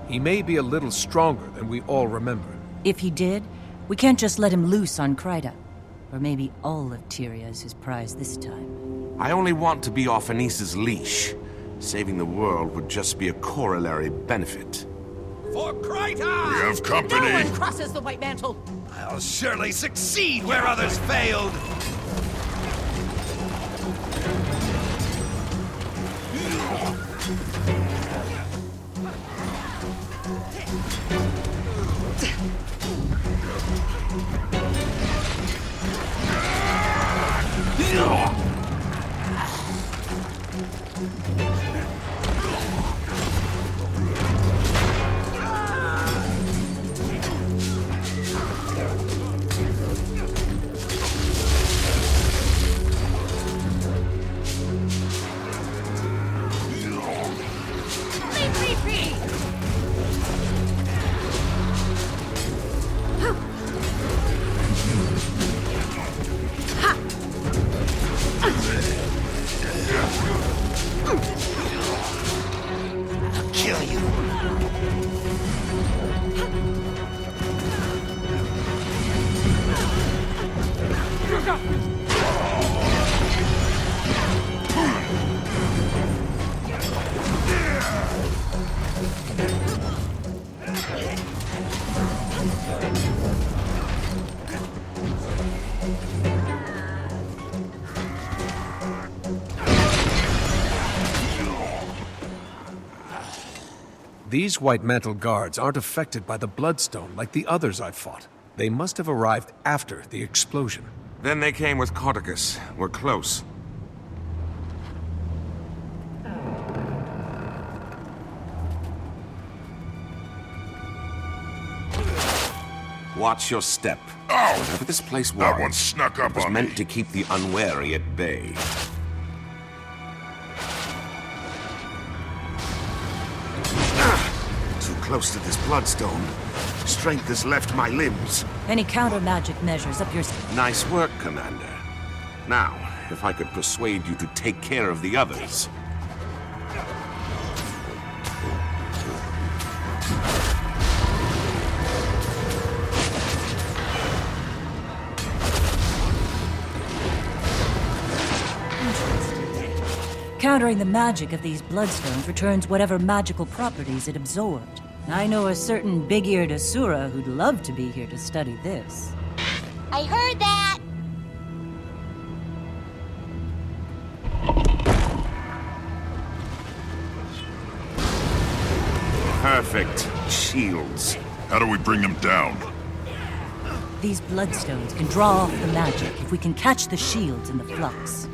he may be a little stronger than we all remember. If he did, we can't just let him loose on Kryta. Or maybe all of Tyria is his prize this time. I only want to be off Anise's leash. Saving the world would just be a corollary benefit. For Kryta! We have company! No one crosses the White Mantle! I'll surely succeed where others failed! These White Mantle guards aren't affected by the Bloodstone like the others I've fought. They must have arrived after the explosion. Then they came with Codicus. We're close. Watch your step. Oh! Whatever this place was, That one snuck up it was on meant me. to keep the unwary at bay. Too close to this Bloodstone. Strength has left my limbs. Any counter-magic measures up your... Nice work, Commander. Now, if I could persuade you to take care of the others. Countering the magic of these Bloodstones returns whatever magical properties it absorbed. I know a certain big-eared Asura who'd love to be here to study this. I heard that! Perfect. Shields. How do we bring them down? These Bloodstones can draw off the magic if we can catch the shields in the flux.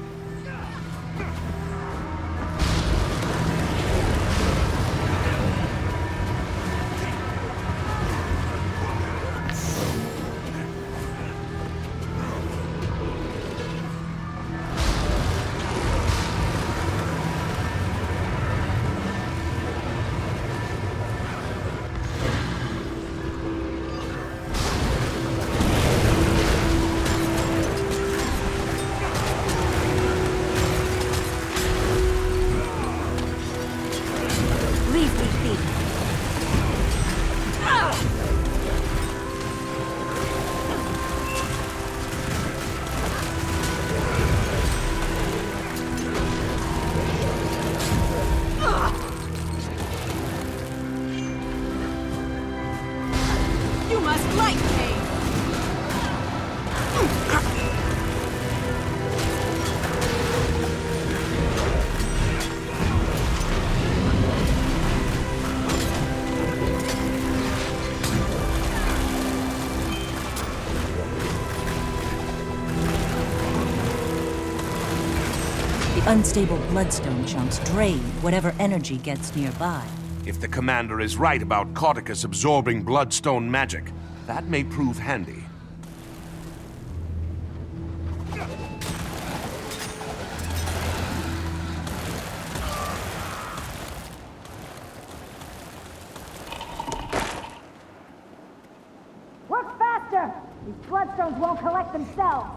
You must light, Cave! Unstable bloodstone chunks drain whatever energy gets nearby. If the commander is right about Cauticus absorbing bloodstone magic, that may prove handy. Work faster! These bloodstones won't collect themselves.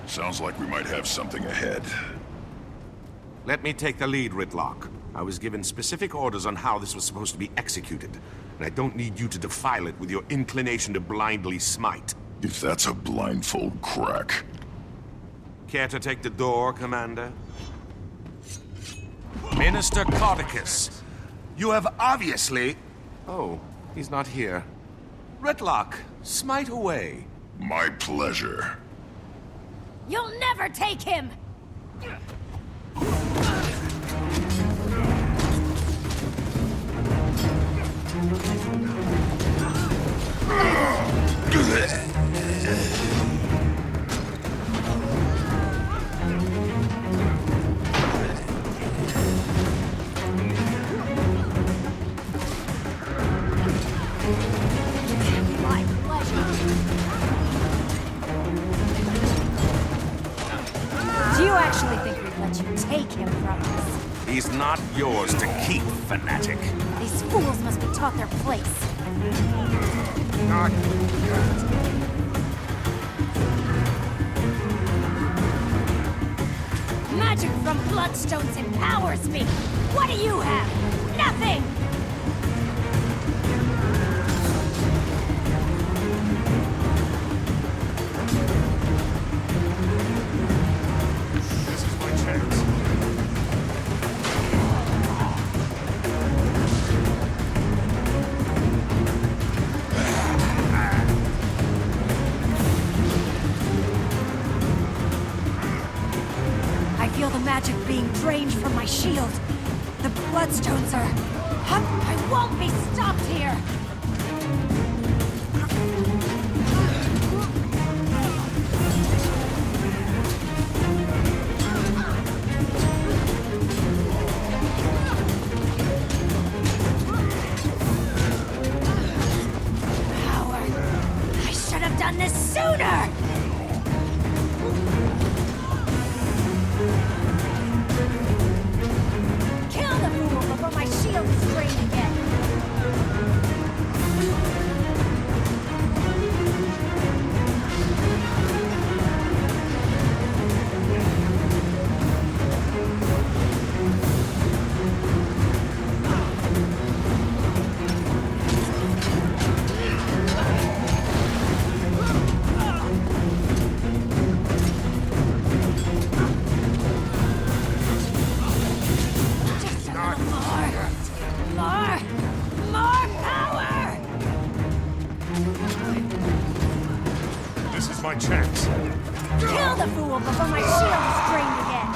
Sounds like we might have something ahead. Let me take the lead, Rytlock. I was given specific orders on how this was supposed to be executed, and I don't need you to defile it with your inclination to blindly smite. If that's a blindfold crack. Care to take the door, Commander? Minister Cauticus, you have obviously... Oh, he's not here. Rytlock, smite away. My pleasure. You'll never take him! My pleasure. Do you actually think we'd let you take him from us? He's not yours to keep, fanatic. These fools must be taught their place. Not Magic from bloodstones empowers me! What do you have? Nothing! This is my chance. I feel the magic being drained from my shield. The bloodstones are... I won't be stopped here! Power! I should have done this sooner! Kill the fool before my shield is drained again! Just a little more! More power! This is my chance. Kill the fool before my shield is drained again!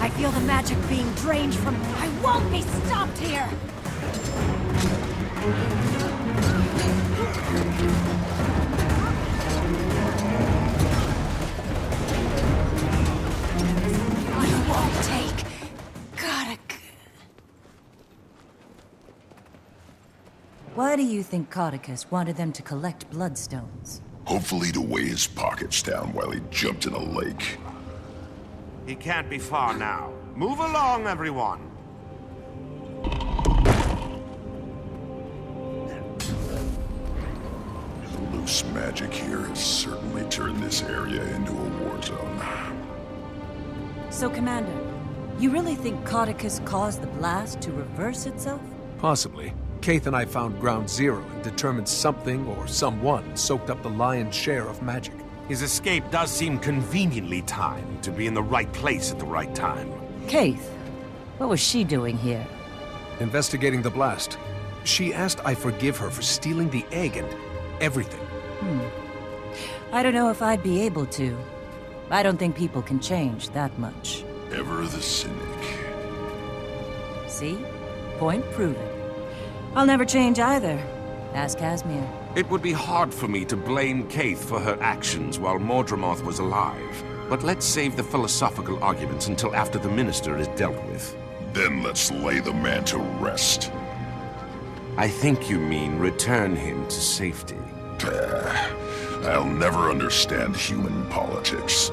I feel the magic being drained from... I won't be stopped here! I won't take... Why do you think Cauticus wanted them to collect bloodstones? Hopefully to weigh his pockets down while he jumped in a lake. He can't be far now. Move along, everyone. The loose magic here has certainly turned this area into a war zone. So, Commander, you really think Cauticus caused the blast to reverse itself? Possibly. Kaith and I found Ground Zero and determined something or someone soaked up the lion's share of magic. His escape does seem conveniently timed to be in the right place at the right time. Kaith, what was she doing here? Investigating the blast. She asked I forgive her for stealing the egg and everything. I don't know if I'd be able to. I don't think people can change that much. Ever the cynic. See? Point proven. I'll never change either. Ask Casimir. It would be hard for me to blame Kaith for her actions while Mordramoth was alive. But let's save the philosophical arguments until after the Minister is dealt with. Then let's lay the man to rest. I think you mean return him to safety. I'll never understand human politics.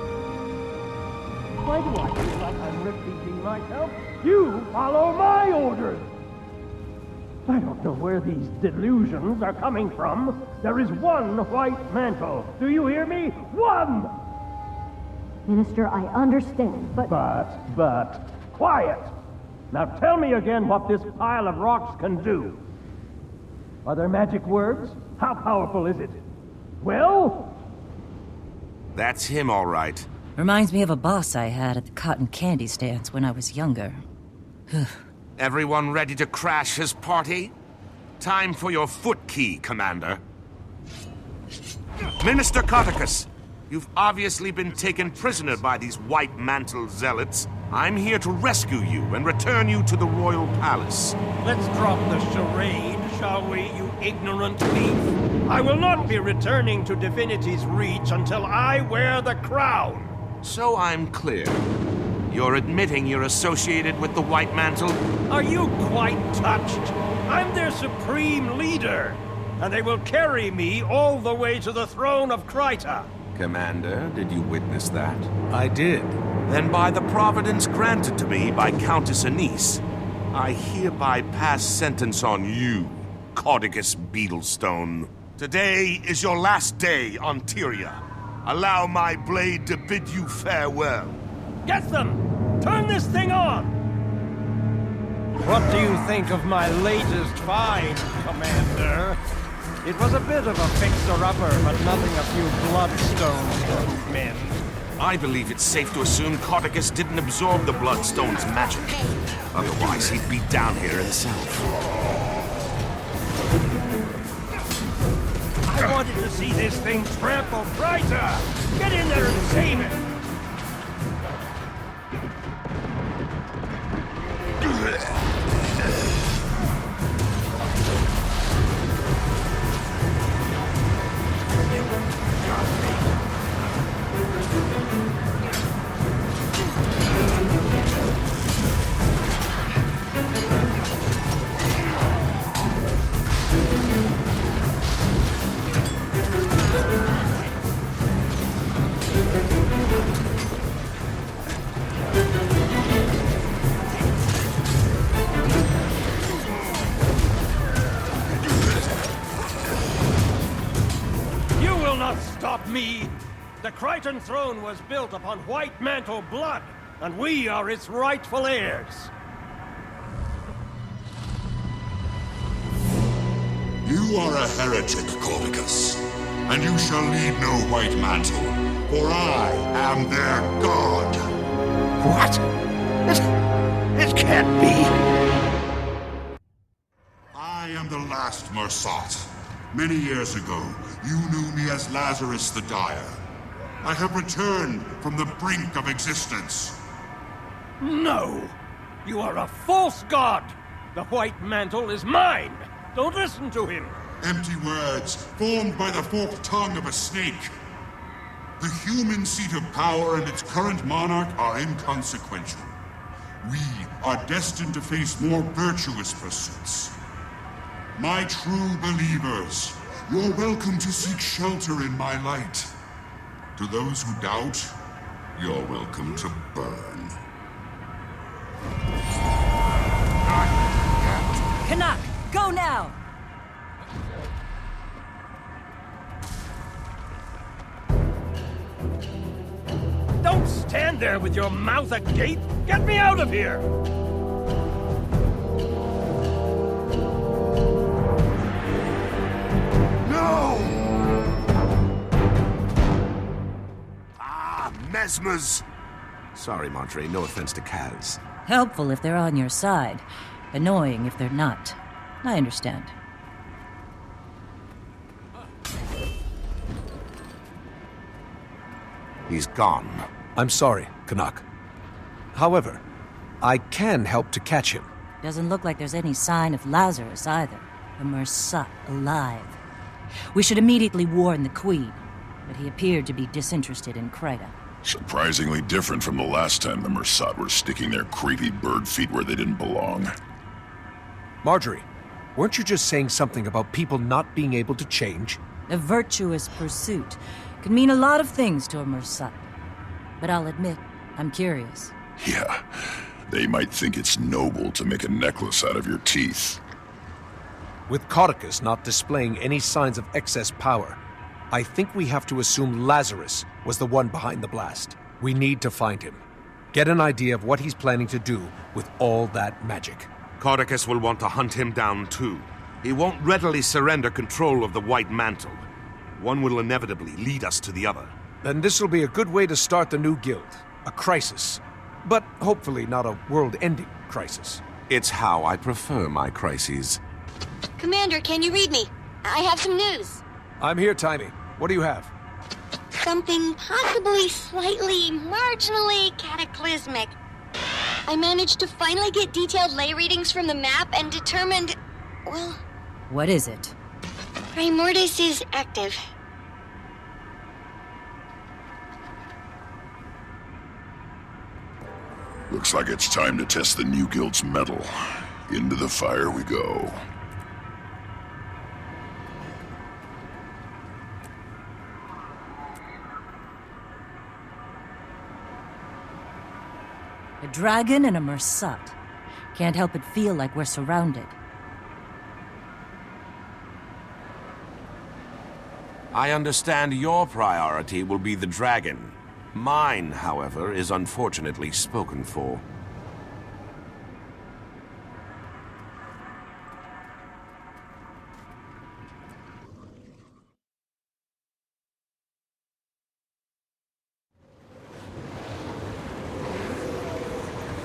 Why do I feel like I'm repeating myself? You follow my orders! I don't know where these delusions are coming from. There is one white mantle. Do you hear me? One! Minister, I understand, but... But... Quiet! Now tell me again what this pile of rocks can do. Are there magic words? How powerful is it? Well? That's him, all right. Reminds me of a boss I had at the cotton candy stands when I was younger. Everyone ready to crash his party? Time for your foot key, Commander. Minister Koticus, you've obviously been taken prisoner by these White Mantle zealots. I'm here to rescue you and return you to the Royal Palace. Let's drop the charade, shall we, you ignorant thief? I will not be returning to Divinity's Reach until I wear the crown. So I'm clear. You're admitting you're associated with the White Mantle? Are you quite touched? I'm their supreme leader, and they will carry me all the way to the throne of Kryta. Commander, did you witness that? I did. Then by the providence granted to me by Countess Anise, I hereby pass sentence on you, Codicus Beetlestone. Today is your last day on Tyria. Allow my blade to bid you farewell. Get them! Turn this thing on! What do you think of my latest find, Commander? It was a bit of a fixer-upper, but nothing a few bloodstones don't mend. I believe it's safe to assume Codicus didn't absorb the Bloodstone's magic. Otherwise, he'd be down here himself. I wanted to see this thing trample Kryta! Get in there and save it! Me! The Krytan throne was built upon White Mantle blood, and we are its rightful heirs. You are a heretic, Codicus, and you shall lead no White Mantle, for I am their god. What? It can't be. I am the last Mersat. Many years ago, you knew me as Lazarus the Dire. I have returned from the brink of existence. No! You are a false god! The White Mantle is mine! Don't listen to him! Empty words, formed by the forked tongue of a snake. The human seat of power and its current monarch are inconsequential. We are destined to face more virtuous pursuits. My true believers, you're welcome to seek shelter in my light. To those who doubt, you're welcome to burn. Canuck, go now! Don't stand there with your mouth agape! Get me out of here! Mesmers! Sorry, Montre, no offense to Kaz. Helpful if they're on your side. Annoying if they're not. I understand. He's gone. I'm sorry, Canuck. However, I can help to catch him. Doesn't look like there's any sign of Lazarus either. The Mersat alive. We should immediately warn the Queen, but he appeared to be disinterested in Krita. Surprisingly different from the last time the Mersat were sticking their creepy bird feet where they didn't belong. Marjorie, weren't you just saying something about people not being able to change? A virtuous pursuit can mean a lot of things to a Mersat. But I'll admit, I'm curious. Yeah, they might think it's noble to make a necklace out of your teeth. With Codicus not displaying any signs of excess power, I think we have to assume Lazarus was the one behind the blast. We need to find him. Get an idea of what he's planning to do with all that magic. Codicus will want to hunt him down too. He won't readily surrender control of the White Mantle. One will inevitably lead us to the other. Then this will be a good way to start the new guild. A crisis. But hopefully not a world-ending crisis. It's how I prefer my crises. Commander, can you read me? I have some news. I'm here, Tiny. What do you have? Something possibly slightly, marginally cataclysmic. I managed to finally get detailed lay readings from the map and determined, well... What is it? Primordis is active. Looks like it's time to test the new guild's mettle. Into the fire we go. A dragon and a Mersat. Can't help but feel like we're surrounded. I understand your priority will be the dragon. Mine, however, is unfortunately spoken for.